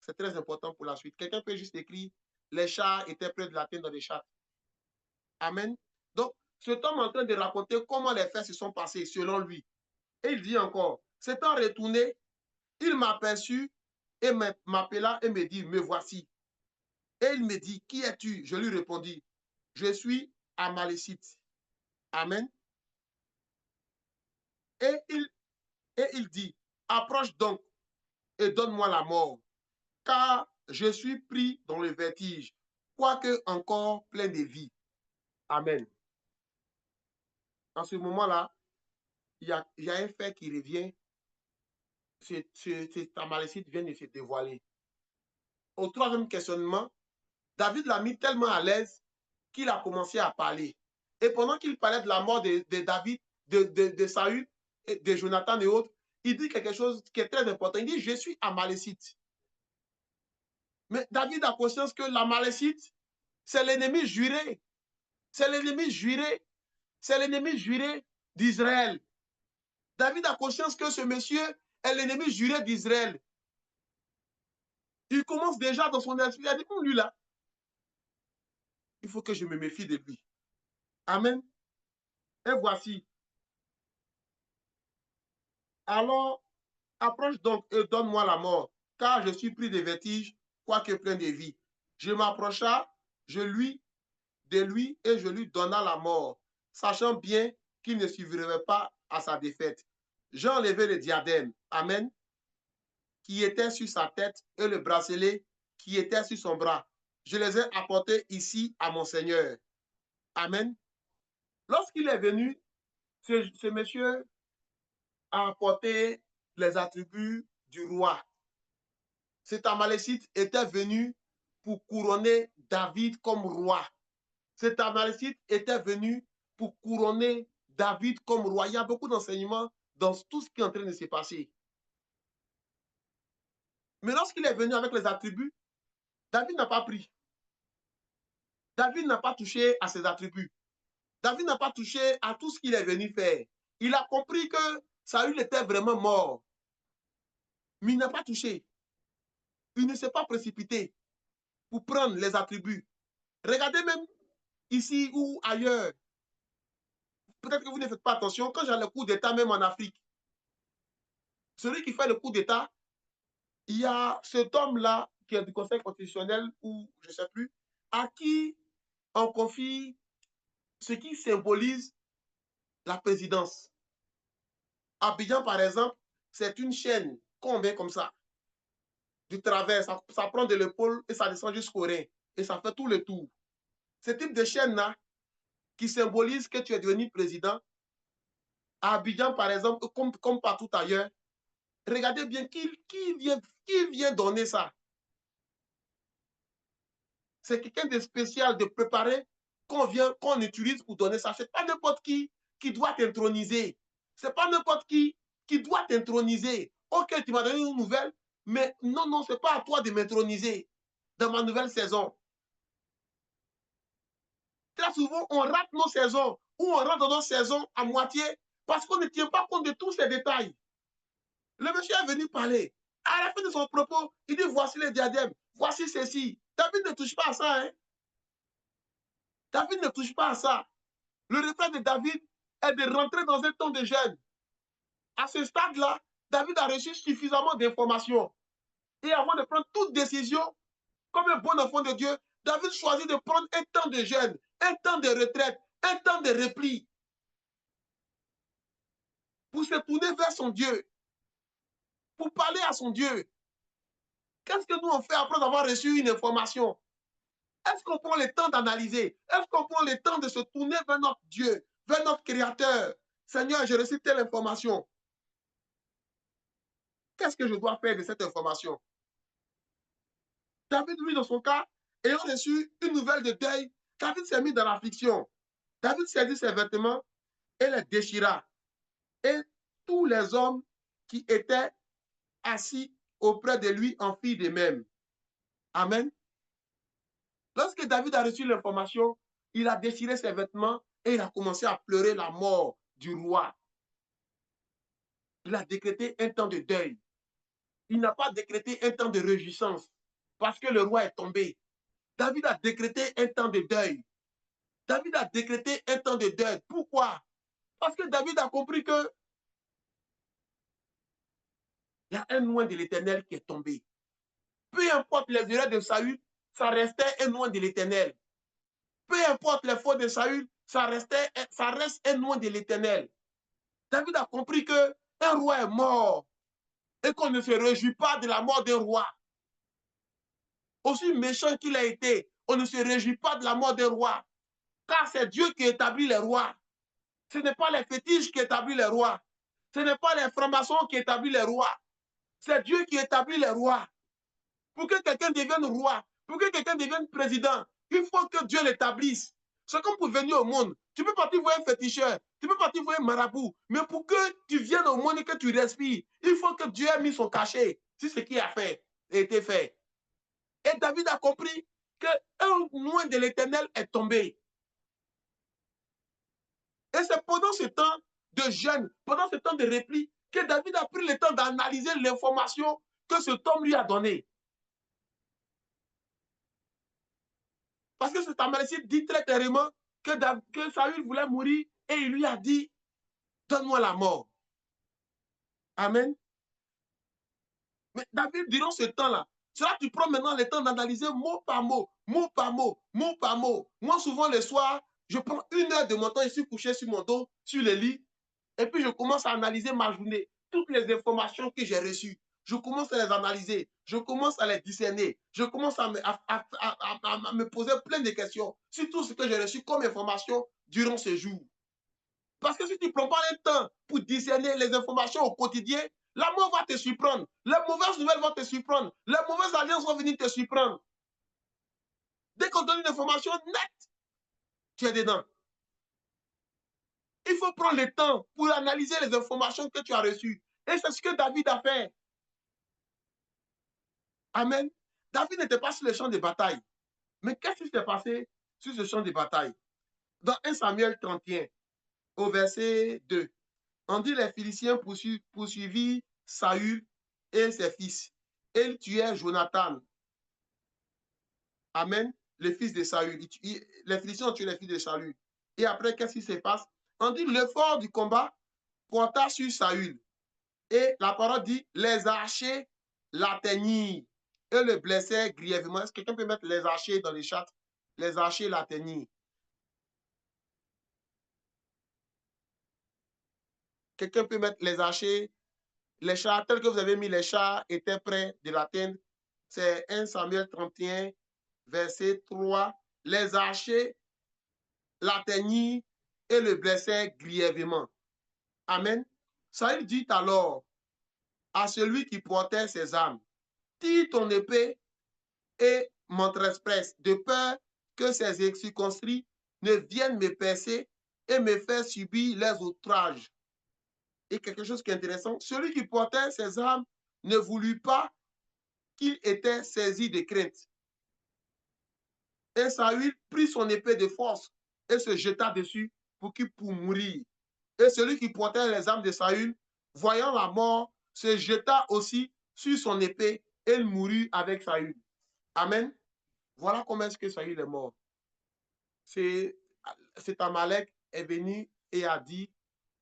C'est très important pour la suite. Quelqu'un peut juste écrire, les chars étaient près de l'atteindre dans le chat. Amen. Donc, cet homme est en train de raconter comment les faits se sont passés selon lui. Et il dit encore, s'étant retourné, il m'aperçut et m'appela et me dit, me voici. Et il me dit, qui es-tu? Je lui répondis, je suis Amalécite. Amen. Et il dit, approche donc et donne-moi la mort, car je suis pris dans le vertige, quoique encore plein de vie. Amen. En ce moment-là, il y a un fait qui revient. Cet Amalécite vient de se dévoiler. Au troisième questionnement, David l'a mis tellement à l'aise qu'il a commencé à parler. Et pendant qu'il parlait de la mort de David, de Saül, et de Jonathan et autres, il dit quelque chose qui est très important. Il dit, je suis Amalécite. Mais David a conscience que l'Amalécite, c'est l'ennemi juré. C'est l'ennemi juré. C'est l'ennemi juré d'Israël. David a conscience que ce monsieur est l'ennemi juré d'Israël. Il commence déjà dans son esprit, il a dit, lui là, il faut que je me méfie de lui. Amen. Et voici. Alors, approche donc et donne-moi la mort, car je suis pris de vertige, quoique plein de vie. Je m'approcha, de lui et je lui donna la mort, sachant bien qu'il ne survivrait pas à sa défaite. J'ai enlevé le diadème, amen, qui était sur sa tête et le bracelet qui était sur son bras. Je les ai apportés ici à mon Seigneur. Amen. Lorsqu'il est venu, ce monsieur a apporté les attributs du roi. Cet Amalécite était venu pour couronner David comme roi. Cet Amalécite était venu pour couronner David comme roi. Il y a beaucoup d'enseignements dans tout ce qui est en train de se passer. Mais lorsqu'il est venu avec les attributs, David n'a pas pris. David n'a pas touché à ses attributs. David n'a pas touché à tout ce qu'il est venu faire. Il a compris que Saül était vraiment mort. Mais il n'a pas touché. Il ne s'est pas précipité pour prendre les attributs. Regardez même ici ou ailleurs. Peut-être que vous ne faites pas attention. Quand j'ai le coup d'État, même en Afrique, celui qui fait le coup d'État, il y a cet homme-là qui est du Conseil constitutionnel ou je ne sais plus, à qui on confie ce qui symbolise la présidence. Abidjan, par exemple, c'est une chaîne qu'on met comme ça, du travers, ça prend de l'épaule et ça descend jusqu'au rein et ça fait tout le tour. Ce type de chaîne-là qui symbolise que tu es devenu président, à Abidjan, par exemple, comme partout ailleurs, regardez bien qui vient donner ça. C'est quelqu'un de spécial, de préparé, qu'on utilise pour donner ça. Ce n'est pas n'importe qui doit t'introniser. Ce n'est pas n'importe qui doit t'introniser. Ok, tu m'as donné une nouvelle, mais non, non, ce n'est pas à toi de m'introniser dans ma nouvelle saison. Très souvent, on rate nos saisons ou on rentre dans nos saisons à moitié parce qu'on ne tient pas compte de tous ces détails. Le monsieur est venu parler. À la fin de son propos, il dit, voici les diadèmes, voici ceci. David ne touche pas à ça. Hein? David ne touche pas à ça. Le refrain de David est de rentrer dans un temps de jeûne. À ce stade-là, David a reçu suffisamment d'informations. Et avant de prendre toute décision, comme un bon enfant de Dieu, David choisit de prendre un temps de jeûne, un temps de retraite, un temps de repli pour se tourner vers son Dieu, pour parler à son Dieu. Qu'est-ce que nous on fait après avoir reçu une information? Est-ce qu'on prend le temps d'analyser? Est-ce qu'on prend le temps de se tourner vers notre Dieu, vers notre Créateur? Seigneur, j'ai reçu telle information. Qu'est-ce que je dois faire de cette information? David, lui, dans son cas, ayant reçu une nouvelle de deuil, David s'est mis dans l'affliction. David saisit ses vêtements et les déchira. Et tous les hommes qui étaient assis auprès de lui en firent de même. Amen. Lorsque David a reçu l'information, il a déchiré ses vêtements et il a commencé à pleurer la mort du roi. Il a décrété un temps de deuil. Il n'a pas décrété un temps de réjouissance parce que le roi est tombé. David a décrété un temps de deuil. David a décrété un temps de deuil. Pourquoi? Parce que David a compris que il y a un loin de l'Éternel qui est tombé. Peu importe les erreurs de Saül, ça restait un loin de l'Éternel. Peu importe les fautes de Saül, ça reste un loin de l'Éternel. David a compris qu'un roi est mort et qu'on ne se réjouit pas de la mort d'un roi. Aussi méchant qu'il a été, on ne se réjouit pas de la mort d'un roi. Car c'est Dieu qui établit les rois. Ce n'est pas les fétiches qui établissent les rois. Ce n'est pas les francs-maçons qui établissent les rois. C'est Dieu qui établit les rois. Pour que quelqu'un devienne roi, pour que quelqu'un devienne président, il faut que Dieu l'établisse. C'est comme pour venir au monde. Tu peux partir voir un féticheur, tu peux partir voir un marabout, mais pour que tu viennes au monde et que tu respires, il faut que Dieu ait mis son cachet sur ce qui a été fait. Et David a compris qu'un loin de l'Éternel est tombé. Et c'est pendant ce temps de jeûne, pendant ce temps de repli, que David a pris le temps d'analyser l'information que cet homme lui a donnée. Parce que cet Amalécite dit très clairement que Saül voulait mourir et il lui a dit, donne-moi la mort. Amen. Mais David, durant ce temps-là, cela tu prends maintenant le temps d'analyser mot par mot, mot par mot, mot par mot. Moi, souvent, le soir, je prends 1 heure de mon temps, je suis couché sur mon dos, sur le lit, et puis je commence à analyser ma journée, toutes les informations que j'ai reçues. Je commence à les analyser, je commence à les discerner, je commence à me poser plein de questions sur tout ce que j'ai reçu comme information durant ce jour. Parce que si tu ne prends pas le temps pour discerner les informations au quotidien, la mort va te surprendre. Les mauvaises nouvelles vont te surprendre. Les mauvaises alliances vont venir te surprendre. Dès qu'on donne une information nette, tu es dedans. Il faut prendre le temps pour analyser les informations que tu as reçues. Et c'est ce que David a fait. Amen. David n'était pas sur le champ de bataille. Mais qu'est-ce qui s'est passé sur ce champ de bataille? Dans 1 Samuel 31, au verset 2, on dit les Philistins poursuivirent Saül et ses fils. Et ils tuèrent Jonathan. Amen. Le fils de Saül. Les Philistins ont tué les fils de Saül. Et après, qu'est-ce qui se passe? On dit l'effort du combat porta sur Saül. Et la parole dit, les archers l'atteignirent et le blessèrent grièvement. Est-ce que quelqu'un peut mettre les archers dans les chats? Les archers l'atteignirent. Quelqu'un peut mettre les archers, les chars, tels que vous avez mis les chars, étaient prêts de l'atteindre. C'est 1 Samuel 31, verset 3. Les archers l'atteignirent et le blessèrent grièvement. Amen. Saül dit alors à celui qui portait ses armes, tire ton épée et m'en transpresse, de peur que ces circoncis ne viennent me percer et me faire subir les outrages. Et quelque chose qui est intéressant, celui qui portait ses armes ne voulut pas qu'il était saisi de crainte. Et Saül prit son épée de force et se jeta dessus pour mourir. Et celui qui portait les armes de Saül, voyant la mort, se jeta aussi sur son épée et il mourut avec Saül. Amen. Voilà comment est-ce que Saül est mort. Cet Amalek est venu et a dit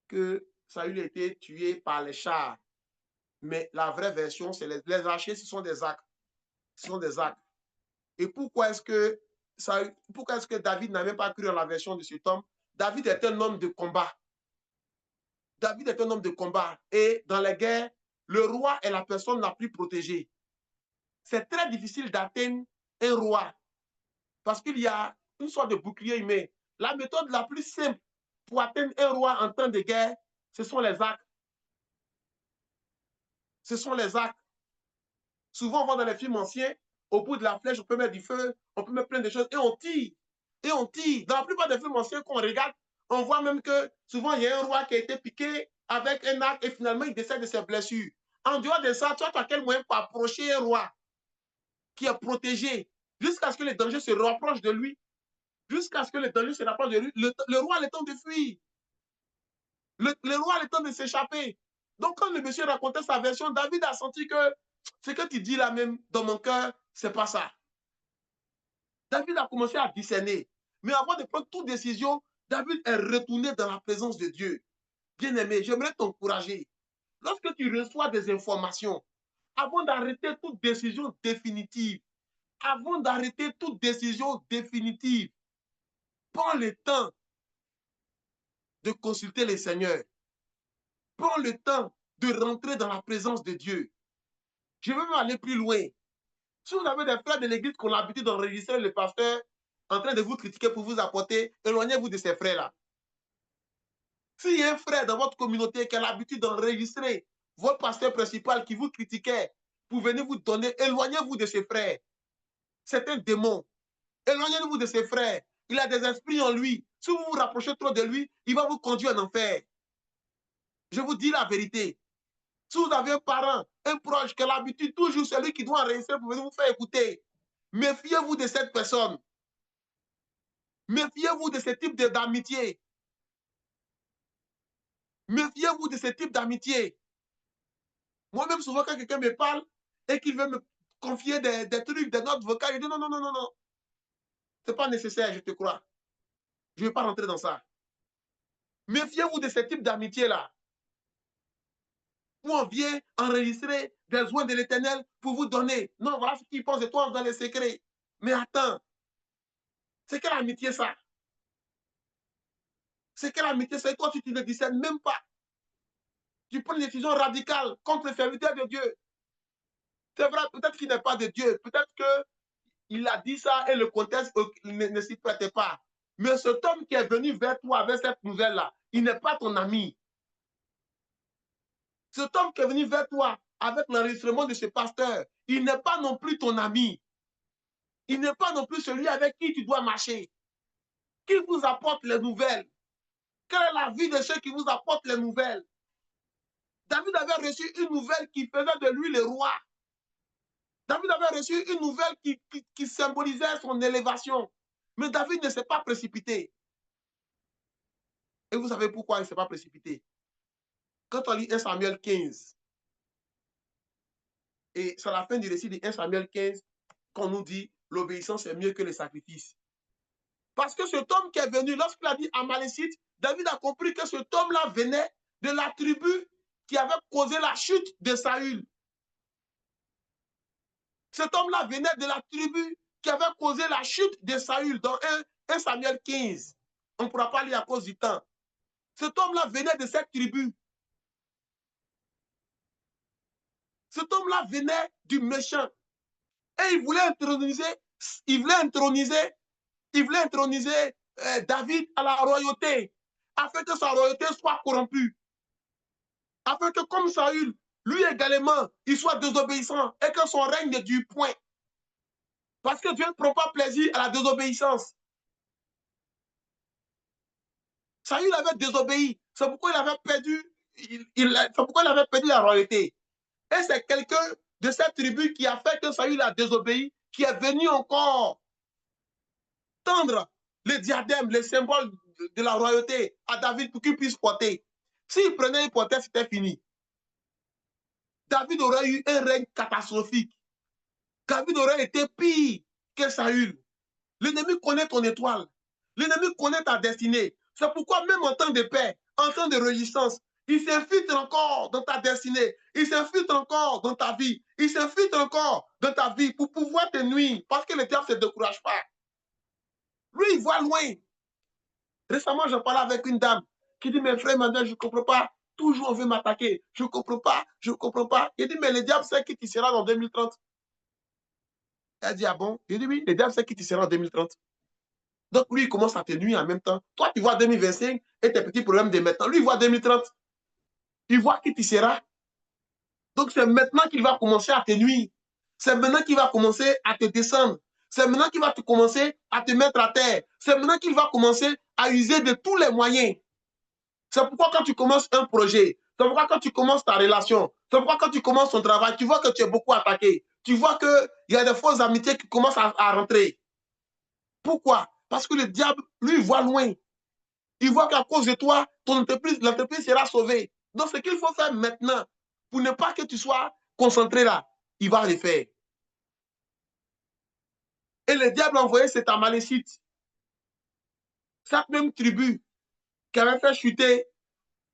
que Saül a été tué par les chars. Mais la vraie version, c'est les archers, ce sont des actes. Ce sont des actes. Et pourquoi est-ce que David n'avait pas cru dans la version de cet homme? David est un homme de combat. David est un homme de combat. Et dans les guerres, le roi est la personne la plus protégée. C'est très difficile d'atteindre un roi parce qu'il y a une sorte de bouclier humain. La méthode la plus simple pour atteindre un roi en temps de guerre, ce sont les arcs. Ce sont les arcs. Souvent, on voit dans les films anciens, au bout de la flèche, on peut mettre du feu, on peut mettre plein de choses et on tire. Et on tire. Dans la plupart des films anciens qu'on regarde, on voit même que souvent, il y a un roi qui a été piqué avec un arc et finalement, il décède de ses blessures. En dehors de ça, toi, tu as quel moyen pour approcher un roi qui est protégé jusqu'à ce que les dangers se rapprochent de lui? Jusqu'à ce que les dangers se rapprochent de lui, le roi a le temps de fuir. Le roi a le temps de s'échapper. Donc, quand le monsieur racontait sa version, David a senti que ce que tu dis là même dans mon cœur, ce n'est pas ça. David a commencé à discerner. Mais avant de prendre toute décision, David est retourné dans la présence de Dieu. Bien-aimé, j'aimerais t'encourager. Lorsque tu reçois des informations, avant d'arrêter toute décision définitive, prends le temps de consulter le Seigneur. Prends le temps de rentrer dans la présence de Dieu. Je veux même aller plus loin. Si vous avez des frères de l'église qui ont l'habitude d'enregistrer le pasteur en train de vous critiquer pour vous apporter, éloignez-vous de ces frères-là. S'il y a un frère dans votre communauté qui a l'habitude d'enregistrer votre pasteur principal qui vous critiquait pour venir vous donner, éloignez-vous de ces frères. C'est un démon. Éloignez-vous de ces frères. Il a des esprits en lui. Si vous vous rapprochez trop de lui, il va vous conduire en enfer. Je vous dis la vérité. Si vous avez un parent, un proche qui a l'habitude, toujours celui qui doit enregistrer pour venir vous faire écouter, méfiez-vous de cette personne. Méfiez-vous de ce type d'amitié. Méfiez-vous de ce type d'amitié. Moi-même, souvent, quand quelqu'un me parle et qu'il veut me confier des trucs, des notes vocales, je dis non, non, non, non, non. Ce n'est pas nécessaire, je te crois. Je ne vais pas rentrer dans ça. Méfiez-vous de ce type d'amitié-là, où on vient enregistrer des soins de l'Éternel pour vous donner. Non, voilà ce qu'ils pensent de toi dans les secrets. Mais attends, c'est quelle amitié ça? C'est quelle amitié ça? Et toi, tu ne te discernes même pas. Tu prends une décision radicale contre le serviteur de Dieu. C'est vrai, peut-être qu'il n'est pas de Dieu. Peut-être qu'il a dit ça et le contexte ne s'y prêtait pas. Mais cet homme qui est venu vers toi avec cette nouvelle-là, il n'est pas ton ami. Cet homme qui est venu vers toi avec l'enregistrement de ce pasteur, il n'est pas non plus ton ami. Il n'est pas non plus celui avec qui tu dois marcher. Qui vous apporte les nouvelles? Quelle est la vie de ceux qui vous apportent les nouvelles? David avait reçu une nouvelle qui faisait de lui le roi. David avait reçu une nouvelle qui symbolisait son élévation. Mais David ne s'est pas précipité. Et vous savez pourquoi il ne s'est pas précipité? Quand on lit 1 Samuel 15, et c'est à la fin du récit de 1 Samuel 15 qu'on nous dit l'obéissance est mieux que le sacrifice. Parce que cet homme qui est venu, lorsqu'il a dit Amalécite, David a compris que cet homme-là venait de la tribu qui avait causé la chute de Saül. Cet homme-là venait de la tribu qui avait causé la chute de Saül dans 1 Samuel 15. On ne pourra pas lire à cause du temps. Cet homme-là venait de cette tribu. Cet homme-là venait du méchant. Et il voulait introniser David à la royauté, afin que sa royauté soit corrompue. Afin que comme Saül, lui également, il soit désobéissant et que son règne ne dure point. Parce que Dieu ne prend pas plaisir à la désobéissance. Saül avait désobéi. C'est pourquoi il avait perdu, c'est pourquoi il avait perdu la royauté. Et c'est quelqu'un de cette tribu qui a fait que Saül a désobéi, qui est venu encore tendre le diadème, le symbole de la royauté à David pour qu'il puisse porter. S'il prenait et portait, c'était fini. David aurait eu un règne catastrophique. David aurait été pire que Saül. L'ennemi connaît ton étoile. L'ennemi connaît ta destinée. C'est pourquoi même en temps de paix, en temps de résistance, il s'infiltre encore dans ta destinée. Il s'infiltre encore dans ta vie. Il s'infiltre encore dans ta vie pour pouvoir te nuire. Parce que le diable ne se décourage pas. Lui, il voit loin. Récemment, j'en parlais avec une dame qui dit, mes frères, madame, je ne comprends pas. Toujours on veut m'attaquer. Je ne comprends pas. Je ne comprends pas. Il dit, mais le diable sait qui tu seras en 2030. Elle dit, ah bon? Il dit, oui, le diable sait qui tu seras en 2030. Donc, lui, il commence à te nuire en même temps. Toi, tu vois 2025 et tes petits problèmes de maintenant. Lui, il voit 2030. Il voit qui tu seras. Donc, c'est maintenant qu'il va commencer à te nuire. C'est maintenant qu'il va commencer à te descendre. C'est maintenant qu'il va commencer à te mettre à terre. C'est maintenant qu'il va commencer à user de tous les moyens. C'est pourquoi quand tu commences un projet, c'est pourquoi quand tu commences ta relation, c'est pourquoi quand tu commences ton travail, tu vois que tu es beaucoup attaqué. Tu vois qu'il y a des fausses amitiés qui commencent à rentrer. Pourquoi? Parce que le diable, lui, voit loin. Il voit qu'à cause de toi, l'entreprise sera sauvée. Donc, ce qu'il faut faire maintenant, pour ne pas que tu sois concentré là, il va le faire. Et le diable a envoyé cet Amalécite, cette même tribu qui avait fait chuter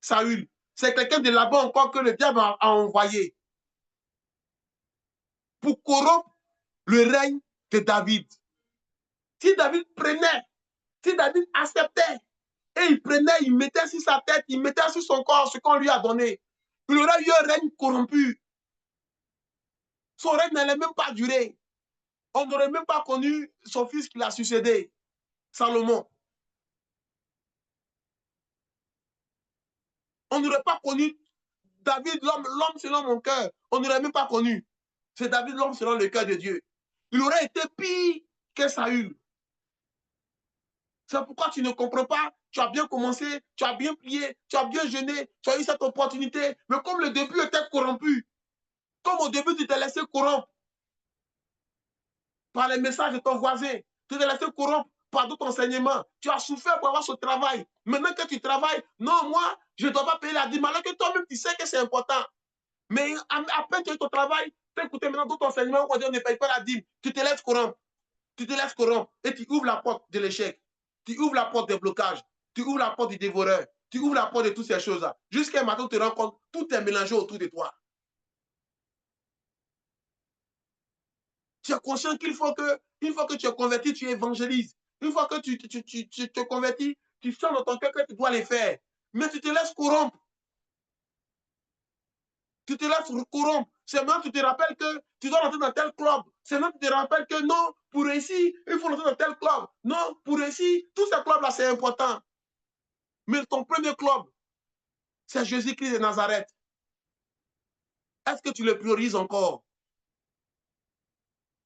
Saül. C'est quelqu'un de là-bas encore que le diable a envoyé pour corrompre le règne de David. Si David prenait, si David acceptait, et il prenait, il mettait sur sa tête, il mettait sur son corps ce qu'on lui a donné, il aurait eu un règne corrompu. Son règne n'allait même pas durer. On n'aurait même pas connu son fils qui l'a succédé, Salomon. On n'aurait pas connu David, l'homme selon mon cœur. On n'aurait même pas connu. C'est David, l'homme selon le cœur de Dieu. Il aurait été pire que Saül. C'est pourquoi tu ne comprends pas. Tu as bien commencé, tu as bien prié, tu as bien jeûné, tu as eu cette opportunité. Mais comme le début était corrompu, comme au début tu t'es laissé corrompre par les messages de ton voisin, tu t'es laissé corrompre par d'autres enseignements, tu as souffert pour avoir ce travail. Maintenant que tu travailles, non, moi, je ne dois pas payer la dîme, alors que toi-même, tu sais que c'est important. Mais à peine tu as eu ton travail, tu as écouté maintenant d'autres enseignements où on dit on ne paye pas la dîme. Tu te laisses corrompre. Tu te laisses corrompre et tu ouvres la porte de l'échec. Tu ouvres la porte des blocages. Tu ouvres la porte du dévoreur. Tu ouvres la porte de toutes ces choses-là. Jusqu'à un matin, tu te rends compte, tout est mélangé autour de toi. Tu es conscient qu'il faut que, une fois que tu es converti, tu évangélises. Une fois que tu te convertis, tu sens dans ton cœur que tu dois les faire. Mais tu te laisses corrompre. Tu te laisses corrompre. C'est maintenant que tu te rappelles que tu dois rentrer dans tel club. C'est maintenant que tu te rappelles que non, pour réussir, il faut rentrer dans tel club. Non, pour réussir, tous ces clubs-là, c'est important. Mais ton premier club, c'est Jésus-Christ de Nazareth. Est-ce que tu le priorises encore?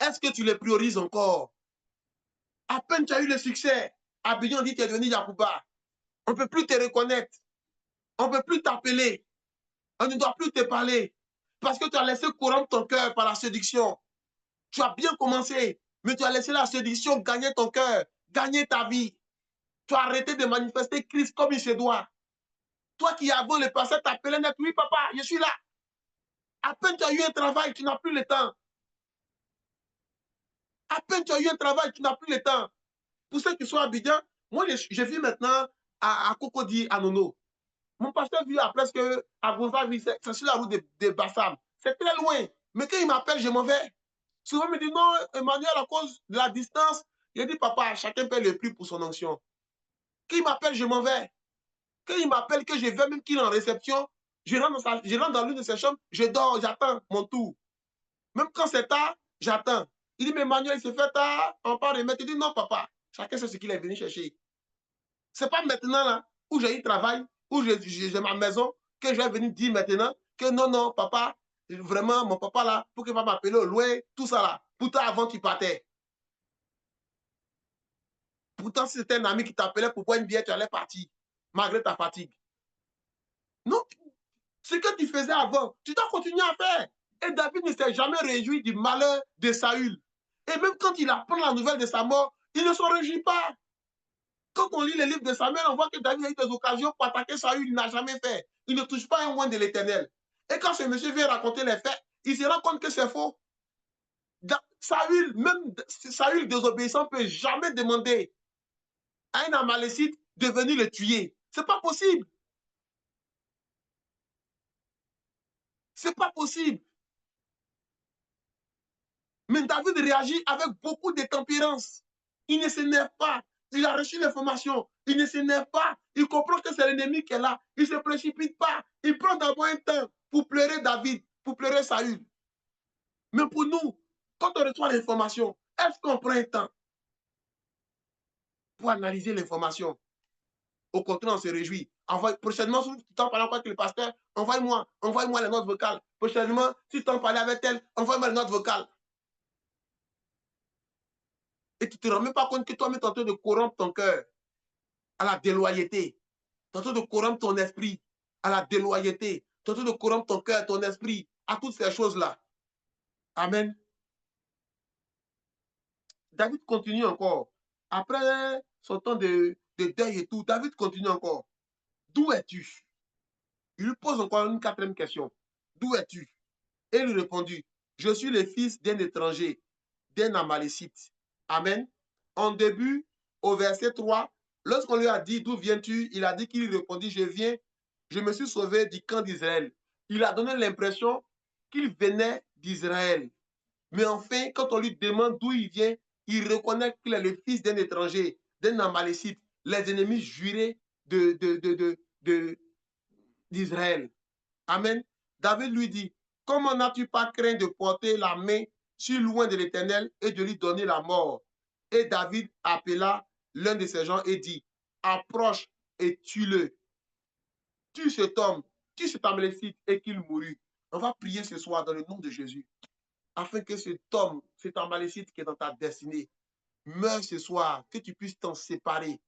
Est-ce que tu le priorises encore? À peine tu as eu le succès, Abidjan dit que tu es devenu Yacouba. On ne peut plus te reconnaître. On ne peut plus t'appeler. On ne doit plus te parler. Parce que tu as laissé corrompre ton cœur par la séduction. Tu as bien commencé, mais tu as laissé la séduction gagner ton cœur, gagner ta vie. Tu as arrêté de manifester Christ comme il se doit. Toi qui avant le passé t'appelais net, oui papa, je suis là. À peine tu as eu un travail, tu n'as plus le temps. À peine tu as eu un travail, tu n'as plus le temps. Pour ceux qui sont à Abidjan, moi je vis maintenant à Cocody, à Nono. Mon pasteur vit à presque à Gonzague, c'est sur la route de Bassam. C'est très loin. Mais quand il m'appelle, je m'en vais. Souvent, il me dit non, Emmanuel, à cause de la distance, il dit papa, chacun paie le prix pour son onction. Quand il m'appelle, je m'en vais. Quand il m'appelle, que je vais même qu'il est en réception, je rentre dans l'une de ses chambres, je dors, j'attends mon tour. Même quand c'est tard, j'attends. Il dit, mais Emmanuel, il s'est fait tard, on part remettre. Il dit, non, papa, chacun sait ce qu'il est venu chercher. Ce n'est pas maintenant, là, où j'ai eu travail, où j'ai ma maison, que je vais venir dire maintenant que non, non, papa, vraiment, mon papa, là, pour qu'il va m'appeler au loin, tout ça, là. Pourtant, avant qu'il partait. Pourtant, si c'était un ami qui t'appelait pour boire une bière, tu allais partir, malgré ta fatigue. Non, ce que tu faisais avant, tu dois continuer à faire. Et David ne s'est jamais réjoui du malheur de Saül. Et même quand il apprend la nouvelle de sa mort, il ne se réjouit pas. Quand on lit les livres de Samuel, on voit que David a eu des occasions pour attaquer Saül, il n'a jamais fait. Il ne touche pas un moine de l'Éternel. Et quand ce monsieur vient raconter les faits, il se rend compte que c'est faux. Saül, même Saül désobéissant, ne peut jamais demander à un Amalécite de venir le tuer. Ce n'est pas possible. Ce n'est pas possible. Mais David réagit avec beaucoup de tempérance. Il ne s'énerve pas. Il a reçu l'information. Il ne s'énerve pas. Il comprend que c'est l'ennemi qui est là. Il ne se précipite pas. Il prend d'abord un temps pour pleurer David, pour pleurer Saül. Mais pour nous, quand on reçoit l'information, est-ce qu'on prend un temps pour analyser l'information? Au contraire, on se réjouit. Prochainement, si tu t'en parles avec le pasteur, envoie-moi les notes vocales. Prochainement, si tu t'en parles avec elle, envoie-moi les notes vocales. Et tu ne te rends même pas compte que toi-même, tu es en train de corrompre ton cœur à la déloyauté. Tu es en train de corrompre ton esprit à la déloyauté. Tu es en train de corrompre ton cœur, ton esprit à toutes ces choses-là. Amen. David continue encore. Après son temps de deuil et tout, David continue encore. D'où es-tu? Il lui pose encore une quatrième question. D'où es-tu? Et il lui répondit, je suis le fils d'un étranger, d'un Amalécite. Amen. En début, au verset 3, lorsqu'on lui a dit, d'où viens-tu? Il a dit qu'il répondit, je viens, je me suis sauvé du camp d'Israël. Il a donné l'impression qu'il venait d'Israël. Mais enfin, quand on lui demande d'où il vient, il reconnaît qu'il est le fils d'un étranger, d'un Amalécite, les ennemis jurés d'Israël. Amen. David lui dit, comment n'as-tu pas craint de porter la main sur loin de l'Éternel et de lui donner la mort? Et David appela l'un de ses gens et dit, approche et tue-le. Tue cet homme, tue cet Amalécite et qu'il mourut. On va prier ce soir dans le nom de Jésus, afin que cet homme, cet Amalécite qui est dans ta destinée, meure ce soir, que tu puisses t'en séparer,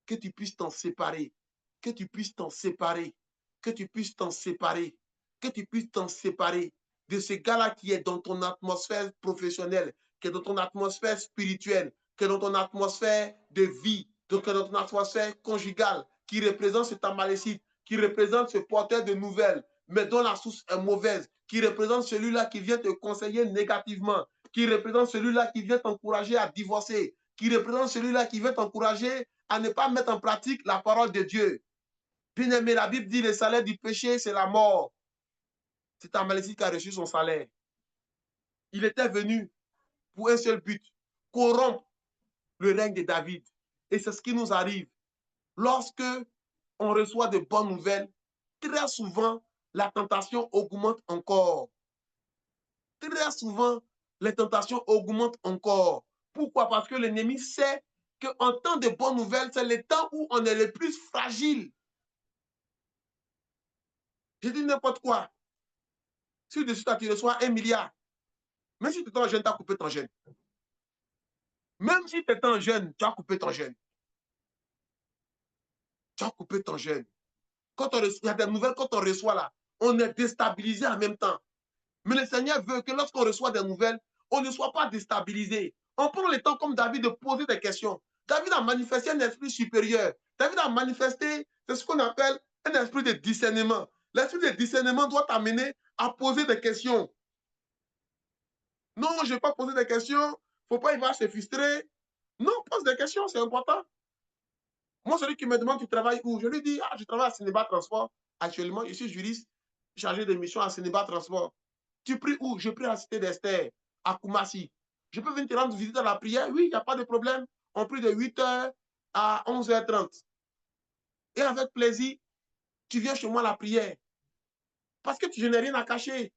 que tu puisses t'en séparer, que tu puisses t'en séparer, que tu puisses t'en séparer, que tu puisses t'en séparer de ce gars-là qui est dans ton atmosphère professionnelle, qui est dans ton atmosphère spirituelle, qui est dans ton atmosphère de vie, qui est dans ton atmosphère conjugale, qui représente cet Amalécite, qui représente ce porteur de nouvelles, mais dont la source est mauvaise, qui représente celui-là qui vient te conseiller négativement, qui représente celui-là qui vient t'encourager à divorcer, qui représente celui-là qui vient t'encourager à ne pas mettre en pratique la parole de Dieu. Bien-aimé, la Bible dit le salaire du péché, c'est la mort. C'est Amalek qui a reçu son salaire. Il était venu pour un seul but, corrompre le règne de David. Et c'est ce qui nous arrive. Lorsque on reçoit de bonnes nouvelles, très souvent, la tentation augmente encore. Très souvent, les tentations augmentent encore. Pourquoi? Parce que l'ennemi sait qu'en temps de bonnes nouvelles, c'est le temps où on est le plus fragile. Je dis n'importe quoi. Si de suite tu reçois 1 milliard, même si tu es en jeune, tu as coupé ton jeûne. Même si tu es en jeûne, tu as coupé ton jeûne. Tu as coupé ton jeûne. Quand on reçoit, il y a des nouvelles, quand on reçoit là, on est déstabilisé en même temps. Mais le Seigneur veut que lorsqu'on reçoit des nouvelles, on ne soit pas déstabilisé. On prend le temps comme David de poser des questions. David a manifesté un esprit supérieur. David a manifesté, c'est ce qu'on appelle un esprit de discernement. L'esprit de discernement doit t'amener à poser des questions. Non, je ne vais pas poser des questions. Il ne faut pas y voir se frustrer. Non, pose des questions, c'est important. Moi, celui qui me demande tu travailles où, je lui dis, je travaille à Sénéba Transport. Actuellement, je suis juriste chargé de mission à Sénéba Transport. Tu pries où? Je prie à la cité d'Esther, à Koumassi. Je peux venir te rendre visite à la prière? Oui, il n'y a pas de problème. On prie de 8h à 11h30. Et avec plaisir, tu viens chez moi à la prière. Parce que je n'ai rien à cacher.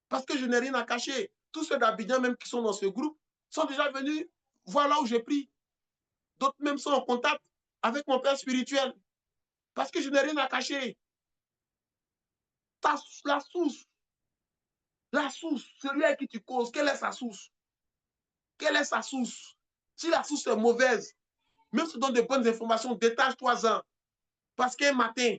Parce que je n'ai rien à cacher. Tous ceux d'Abidjan même qui sont dans ce groupe sont déjà venus voir là où je prie. D'autres même sont en contact avec mon père spirituel. Parce que je n'ai rien à cacher. La source, celui à qui tu causes, quelle est sa source? Quelle est sa source? Si la source est mauvaise, même si tu donnes de bonnes informations, détache-toi-en. Parce qu'un matin,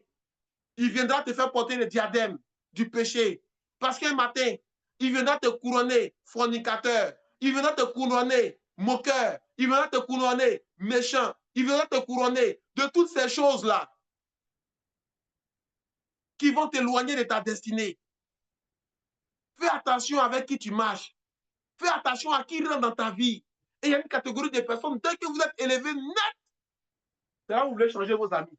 il viendra te faire porter le diadème du péché. Parce qu'un matin, il viendra te couronner fornicateur. Il viendra te couronner moqueur. Il viendra te couronner méchant. Il viendra te couronner de toutes ces choses-là qui vont t'éloigner de ta destinée. Fais attention avec qui tu marches. Fais attention à qui rentre dans ta vie. Et il y a une catégorie de personnes, dès que vous êtes élevé net, c'est là où vous voulez changer vos amis.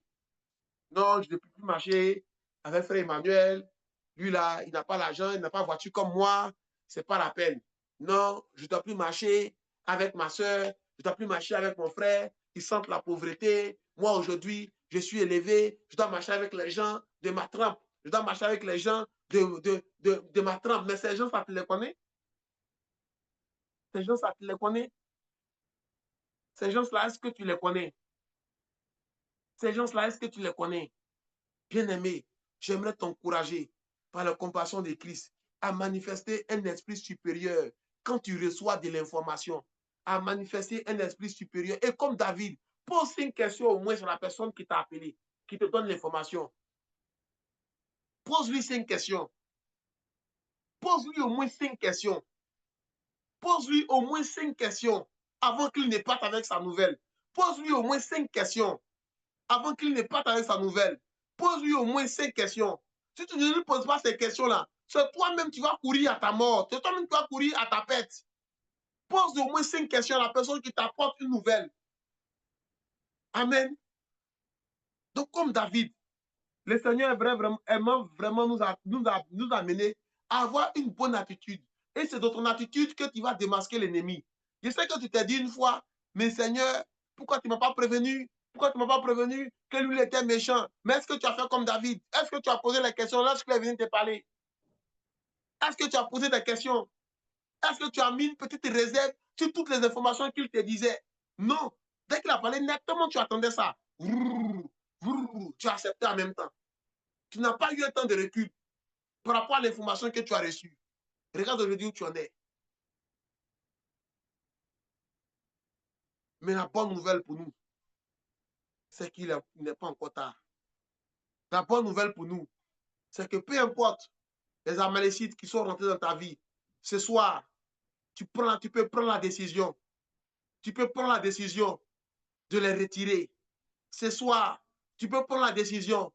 Non, je ne peux plus marcher avec frère Emmanuel. Lui, là, il n'a pas l'argent, il n'a pas de voiture comme moi. Ce n'est pas la peine. Non, je ne dois plus marcher avec ma soeur. Je ne dois plus marcher avec mon frère. Ils sentent la pauvreté. Moi, aujourd'hui, je suis élevé. Je dois marcher avec les gens de ma trempe. Je dois marcher avec les gens de ma trempe. Mais ces gens, ça te les connaît? Ces gens, ça te les connaît? Ces gens-là, est-ce que tu les connais? Ces gens-là, est-ce que tu les connais? Bien-aimé, j'aimerais t'encourager par la compassion de Christ à manifester un esprit supérieur quand tu reçois de l'information, à manifester un esprit supérieur. Et comme David, pose une question au moins sur la personne qui t'a appelé, qui te donne l'information. Pose-lui 5 questions. Pose-lui au moins 5 questions. Pose-lui au moins 5 questions avant qu'il ne parte avec sa nouvelle. Pose-lui au moins 5 questions avant qu'il ne parte avec sa nouvelle. Pose-lui au moins 5 questions. Si tu ne lui poses pas ces questions-là, c'est toi-même qui vas courir à ta mort. C'est toi-même qui vas courir à ta perte. Pose au moins 5 questions à la personne qui t'apporte une nouvelle. Amen. Donc, comme David, le Seigneur aime vraiment nous amener à avoir une bonne attitude. Et c'est de ton attitude que tu vas démasquer l'ennemi. Je sais que tu t'es dit une fois, mais Seigneur, pourquoi tu ne m'as pas prévenu? Pourquoi tu ne m'as pas prévenu que lui était méchant? Mais est-ce que tu as fait comme David? Est-ce que tu as posé les questions lorsqu'il est venu te parler? Est-ce que tu as posé des questions? Est-ce que tu as mis une petite réserve sur toutes les informations qu'il te disait? Non. Dès qu'il a parlé nettement, tu attendais ça. Tu as accepté en même temps. Tu n'as pas eu un temps de recul par rapport à l'information que tu as reçue. Regarde aujourd'hui où tu en es. Mais la bonne nouvelle pour nous, c'est qu'il n'est pas encore tard. La bonne nouvelle pour nous, c'est que peu importe les Amalécites qui sont rentrés dans ta vie, ce soir, tu peux prendre la décision. Tu peux prendre la décision de les retirer. Ce soir, tu peux prendre la décision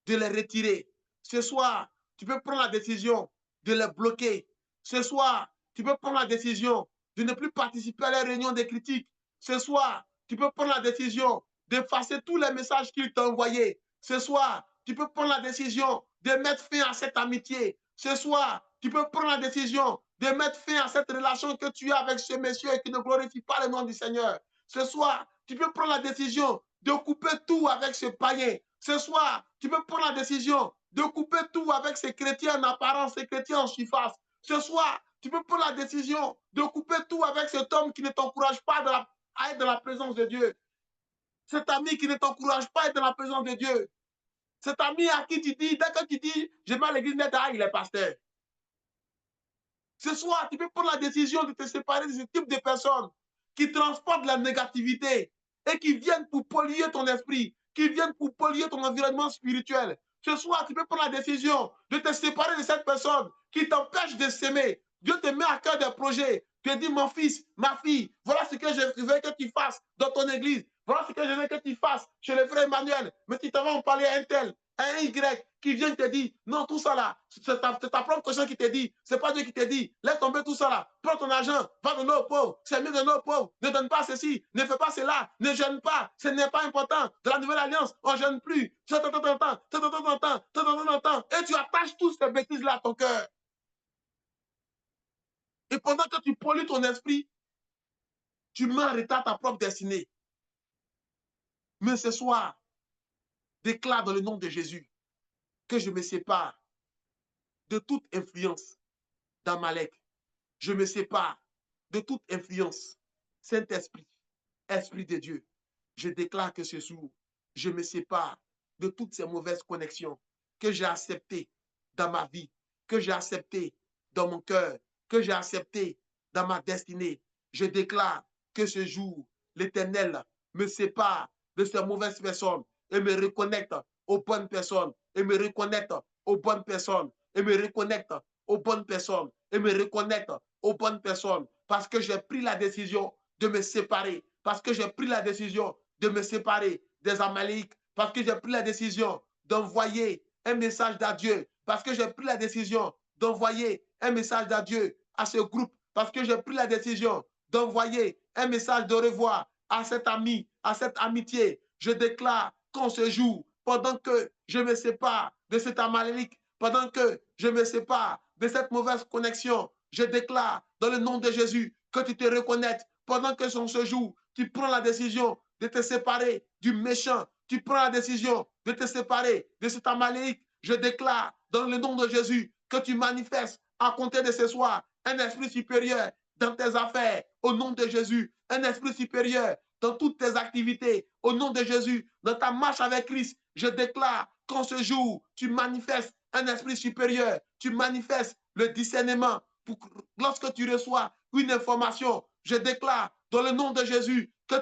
de les retirer. Ce soir, tu peux prendre la décision de les bloquer. Ce soir, tu peux prendre la décision de ne plus participer à la réunion des critiques. Ce soir, tu peux prendre la décision d'effacer tous les messages qu'il t'a envoyés. Ce soir, tu peux prendre la décision de mettre fin à cette amitié. Ce soir, tu peux prendre la décision de mettre fin à cette relation que tu as avec ce monsieur qui ne glorifie pas le nom du Seigneur. Ce soir, tu peux prendre la décision de couper tout avec ce païen. Ce soir, tu peux prendre la décision de couper tout avec ces chrétiens en apparence, ces chrétiens en surface. Ce soir, tu peux prendre la décision de couper tout avec cet homme qui ne t'encourage pas à être dans la présence de Dieu. Cet ami qui ne t'encourage pas à être dans la présence de Dieu. Cet ami à qui tu dis, dès que tu dis, je vais à l'église, il est pasteur. Ce soir, tu peux prendre la décision de te séparer de ce type de personnes qui transportent la négativité et qui viennent pour polluer ton esprit, qui viennent pour polluer ton environnement spirituel. Ce soir, tu peux prendre la décision de te séparer de cette personne qui t'empêche de s'aimer. Dieu te met à cœur des projets. Tu te dis, mon fils, ma fille, voilà ce que je veux que tu fasses dans ton église. Voilà ce que je veux que tu fasses chez le frère Emmanuel. Mais tu t'en vas en parler à un tel, à un Y qui vient te dire, non, tout ça là, c'est ta propre conscience qui te dit, c'est pas Dieu qui te dit, laisse tomber tout ça là, prends ton argent, va donner aux pauvres, c'est mieux de donner aux pauvres, ne donne pas ceci, ne fais pas cela, ne jeûne pas, ce n'est pas important. Dans la nouvelle alliance, on ne jeûne plus, et tu attaches toutes ces bêtises là à ton cœur. Et pendant que tu pollues ton esprit, tu mets en retard ta propre destinée. Mais ce soir, déclare dans le nom de Jésus que je me sépare de toute influence d'Amalek. Je me sépare de toute influence. Saint-Esprit, Esprit de Dieu, je déclare que ce jour, je me sépare de toutes ces mauvaises connexions que j'ai acceptées dans ma vie, que j'ai acceptées dans mon cœur, que j'ai acceptées dans ma destinée. Je déclare que ce jour, l'Éternel me sépare de ces mauvaises personnes et me reconnecte aux bonnes personnes, et me reconnecte aux bonnes personnes, et me reconnecte aux bonnes personnes, et me reconnecte aux bonnes personnes, parce que j'ai pris la décision de me séparer, parce que j'ai pris la décision de me séparer des Amaléiques, parce que j'ai pris la décision d'envoyer un message d'adieu, parce que j'ai pris la décision d'envoyer un message d'adieu à ce groupe, parce que j'ai pris la décision d'envoyer un message de revoir à cet ami, à cette amitié. Je déclare qu'en ce jour, pendant que je me sépare de cet Amaléque, pendant que je me sépare de cette mauvaise connexion, je déclare dans le nom de Jésus que tu te reconnaîtres pendant que sur ce jour, tu prends la décision de te séparer du méchant, tu prends la décision de te séparer de cet Amaléque. Je déclare dans le nom de Jésus que tu manifestes à compter de ce soir un esprit supérieur dans tes affaires au nom de Jésus, un esprit supérieur dans toutes tes activités au nom de Jésus, dans ta marche avec Christ. Je déclare qu'en ce jour, tu manifestes un esprit supérieur, tu manifestes le discernement. Lorsque tu reçois une information, je déclare dans le nom de Jésus que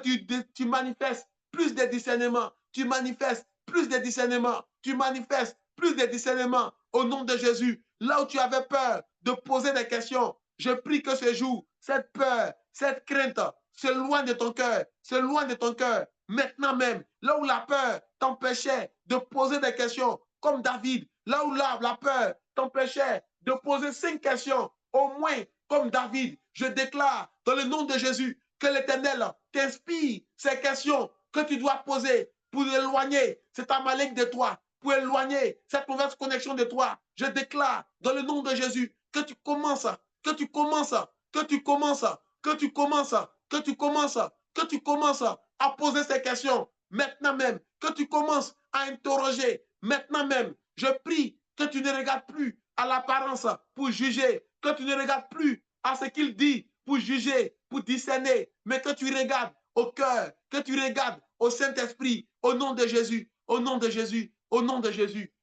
tu manifestes plus de discernement, tu manifestes plus de discernement, tu manifestes plus de discernement au nom de Jésus. Là où tu avais peur de poser des questions, je prie que ce jour, cette peur, cette crainte, c'est loin de ton cœur, c'est loin de ton cœur. Maintenant même, là où la peur t'empêchait de poser des questions, comme David, là où la peur t'empêchait de poser 5 questions, au moins comme David, je déclare dans le nom de Jésus que l'Éternel t'inspire ces questions que tu dois poser pour éloigner cet Amalek de toi, pour éloigner cette mauvaise connexion de toi. Je déclare dans le nom de Jésus que tu commences, que tu commences, que tu commences, que tu commences, que tu commences, que tu commences à poser ces questions maintenant même, que tu commences à interroger maintenant même. Je prie que tu ne regardes plus à l'apparence pour juger, que tu ne regardes plus à ce qu'il dit pour juger, pour discerner, mais que tu regardes au cœur, que tu regardes au Saint-Esprit, au nom de Jésus, au nom de Jésus, au nom de Jésus.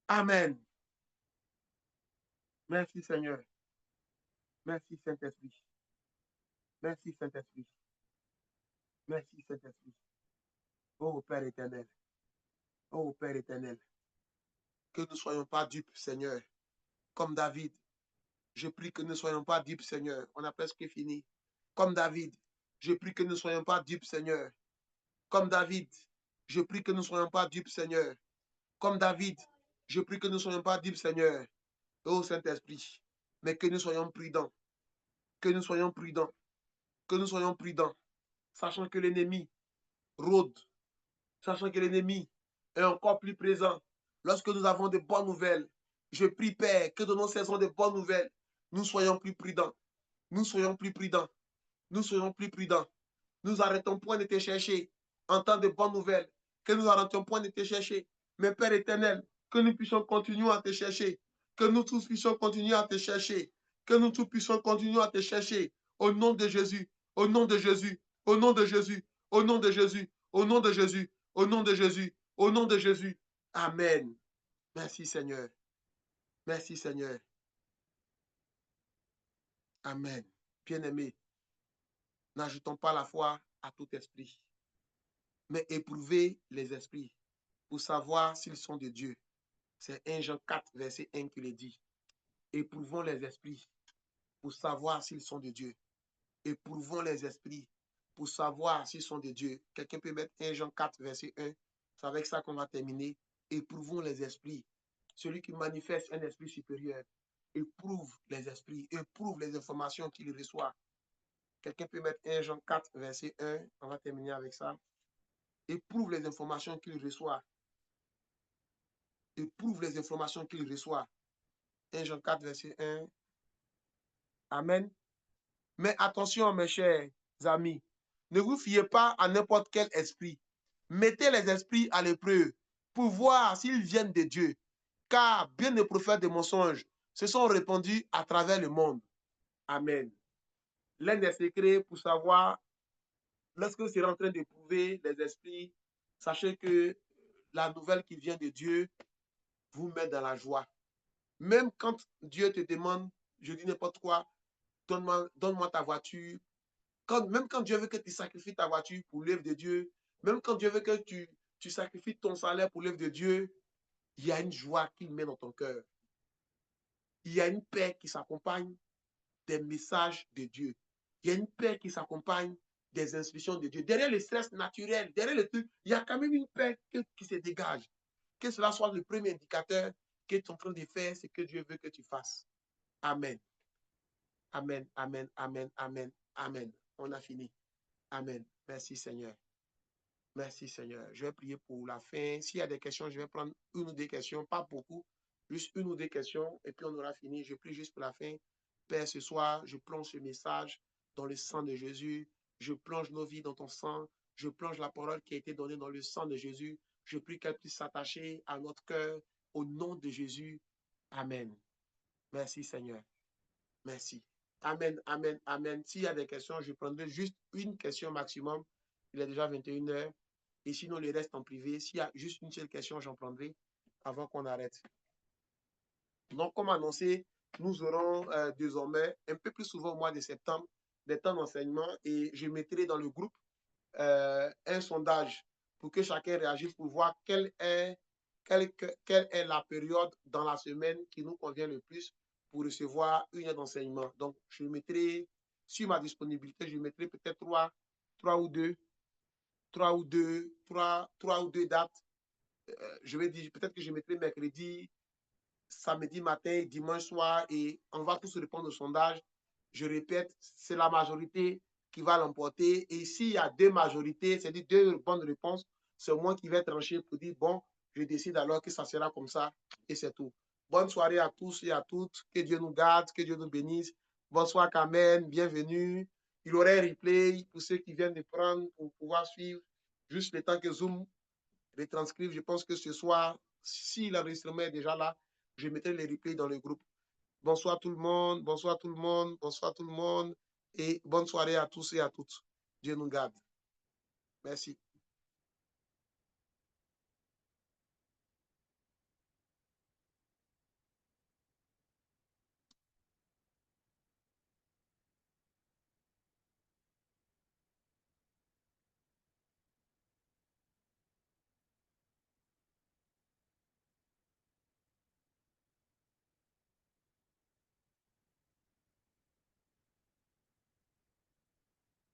Amen. Merci Seigneur. Merci Saint-Esprit. Merci Saint-Esprit. Merci Saint-Esprit. Oh Père éternel. Oh Père éternel. Que nous ne soyons pas dupes, Seigneur. Comme David. Je prie que nous ne soyons pas dupes, Seigneur. On a presque fini. Comme David. Je prie que nous ne soyons pas dupes, Seigneur. Comme David. Je prie que nous ne soyons pas dupes, Seigneur. Comme David, je prie que nous ne soyons pas dupes, Seigneur, ô Saint-Esprit, mais que nous soyons prudents, que nous soyons prudents, que nous soyons prudents, sachant que l'ennemi rôde, sachant que l'ennemi est encore plus présent. Lorsque nous avons de bonnes nouvelles, je prie, Père, que de nos saisons de bonnes nouvelles, nous soyons plus prudents, nous soyons plus prudents, nous soyons plus prudents. Nous arrêtons point de te chercher en temps de bonnes nouvelles, que nous arrêtons point de te chercher. Mais Père éternel, que nous puissions continuer à te chercher, que nous tous puissions continuer à te chercher, que nous tous puissions continuer à te chercher au nom de Jésus, au nom de Jésus, au nom de Jésus, au nom de Jésus, au nom de Jésus, au nom de Jésus, au nom de Jésus. Amen. Merci Seigneur. Merci Seigneur. Amen. Bien-aimés, n'ajoutons pas la foi à tout esprit, mais éprouvez les esprits pour savoir s'ils sont de Dieu. C'est 1 Jean 4, verset 1 qui le dit. Éprouvons les esprits pour savoir s'ils sont de Dieu. Éprouvons les esprits pour savoir s'ils sont de Dieu. Quelqu'un peut mettre 1 Jean 4, verset 1. C'est avec ça qu'on va terminer. Éprouvons les esprits. Celui qui manifeste un esprit supérieur éprouve les esprits, éprouve les informations qu'il reçoit. Quelqu'un peut mettre 1 Jean 4, verset 1. On va terminer avec ça. Éprouve les informations qu'il reçoit. Éprouve les informations qu'il reçoit. 1 Jean 4, verset 1. Amen. Mais attention, mes chers amis, ne vous fiez pas à n'importe quel esprit. Mettez les esprits à l'épreuve pour voir s'ils viennent de Dieu. Car bien des prophètes de mensonges se sont répandus à travers le monde. Amen. L'un des secrets pour savoir, lorsque vous serez en train d'éprouver les esprits, sachez que la nouvelle qui vient de Dieu vous met dans la joie. Même quand Dieu te demande, je dis n'importe quoi, donne-moi ta voiture. Même quand Dieu veut que tu sacrifies ta voiture pour l'œuvre de Dieu, même quand Dieu veut que tu sacrifies ton salaire pour l'œuvre de Dieu, il y a une joie qui met dans ton cœur. Il y a une paix qui s'accompagne des messages de Dieu. Il y a une paix qui s'accompagne des instructions de Dieu. Derrière le stress naturel, derrière le truc, il y a quand même une paix qui se dégage. Que cela soit le premier indicateur que tu es en train de faire ce que Dieu veut que tu fasses. Amen. Amen, amen, amen, amen, amen. On a fini. Amen. Merci Seigneur. Merci Seigneur. Je vais prier pour la fin. S'il y a des questions, je vais prendre une ou deux questions, pas beaucoup, juste une ou deux questions, et puis on aura fini. Je prie juste pour la fin. Père, ce soir, je plonge ce message dans le sang de Jésus. Je plonge nos vies dans ton sang. Je plonge la parole qui a été donnée dans le sang de Jésus. Je prie qu'elle puisse s'attacher à notre cœur au nom de Jésus. Amen. Merci Seigneur. Merci. Amen, amen, amen. S'il y a des questions, je prendrai juste une question maximum. Il est déjà 21 h. Et sinon, le reste en privé. S'il y a juste une seule question, j'en prendrai avant qu'on arrête. Donc, comme annoncé, nous aurons désormais un peu plus souvent au mois de septembre des temps d'enseignement et je mettrai dans le groupe un sondage pour que chacun réagisse pour voir quelle est la période dans la semaine qui nous convient le plus pour recevoir une heure d'enseignement. Donc, je mettrai sur ma disponibilité, je mettrai peut-être trois ou deux dates. Je vais dire, peut-être que je mettrai mercredi, samedi matin, dimanche soir et on va tous répondre au sondage. Je répète, c'est la majorité qui va l'emporter. Et s'il y a deux majorités, c'est-à-dire deux bonnes réponses, c'est moi qui vais trancher pour dire, bon, je décide alors que ça sera comme ça et c'est tout. Bonne soirée à tous et à toutes. Que Dieu nous garde, que Dieu nous bénisse. Bonsoir Carmen, bienvenue. Il y aura un replay pour ceux qui viennent de prendre pour pouvoir suivre. Juste le temps que Zoom retranscrive. Je pense que ce soir, si l'enregistrement est déjà là, je mettrai les replays dans le groupe. Bonsoir tout le monde, bonsoir tout le monde, bonsoir tout le monde et bonne soirée à tous et à toutes. Dieu nous garde. Merci.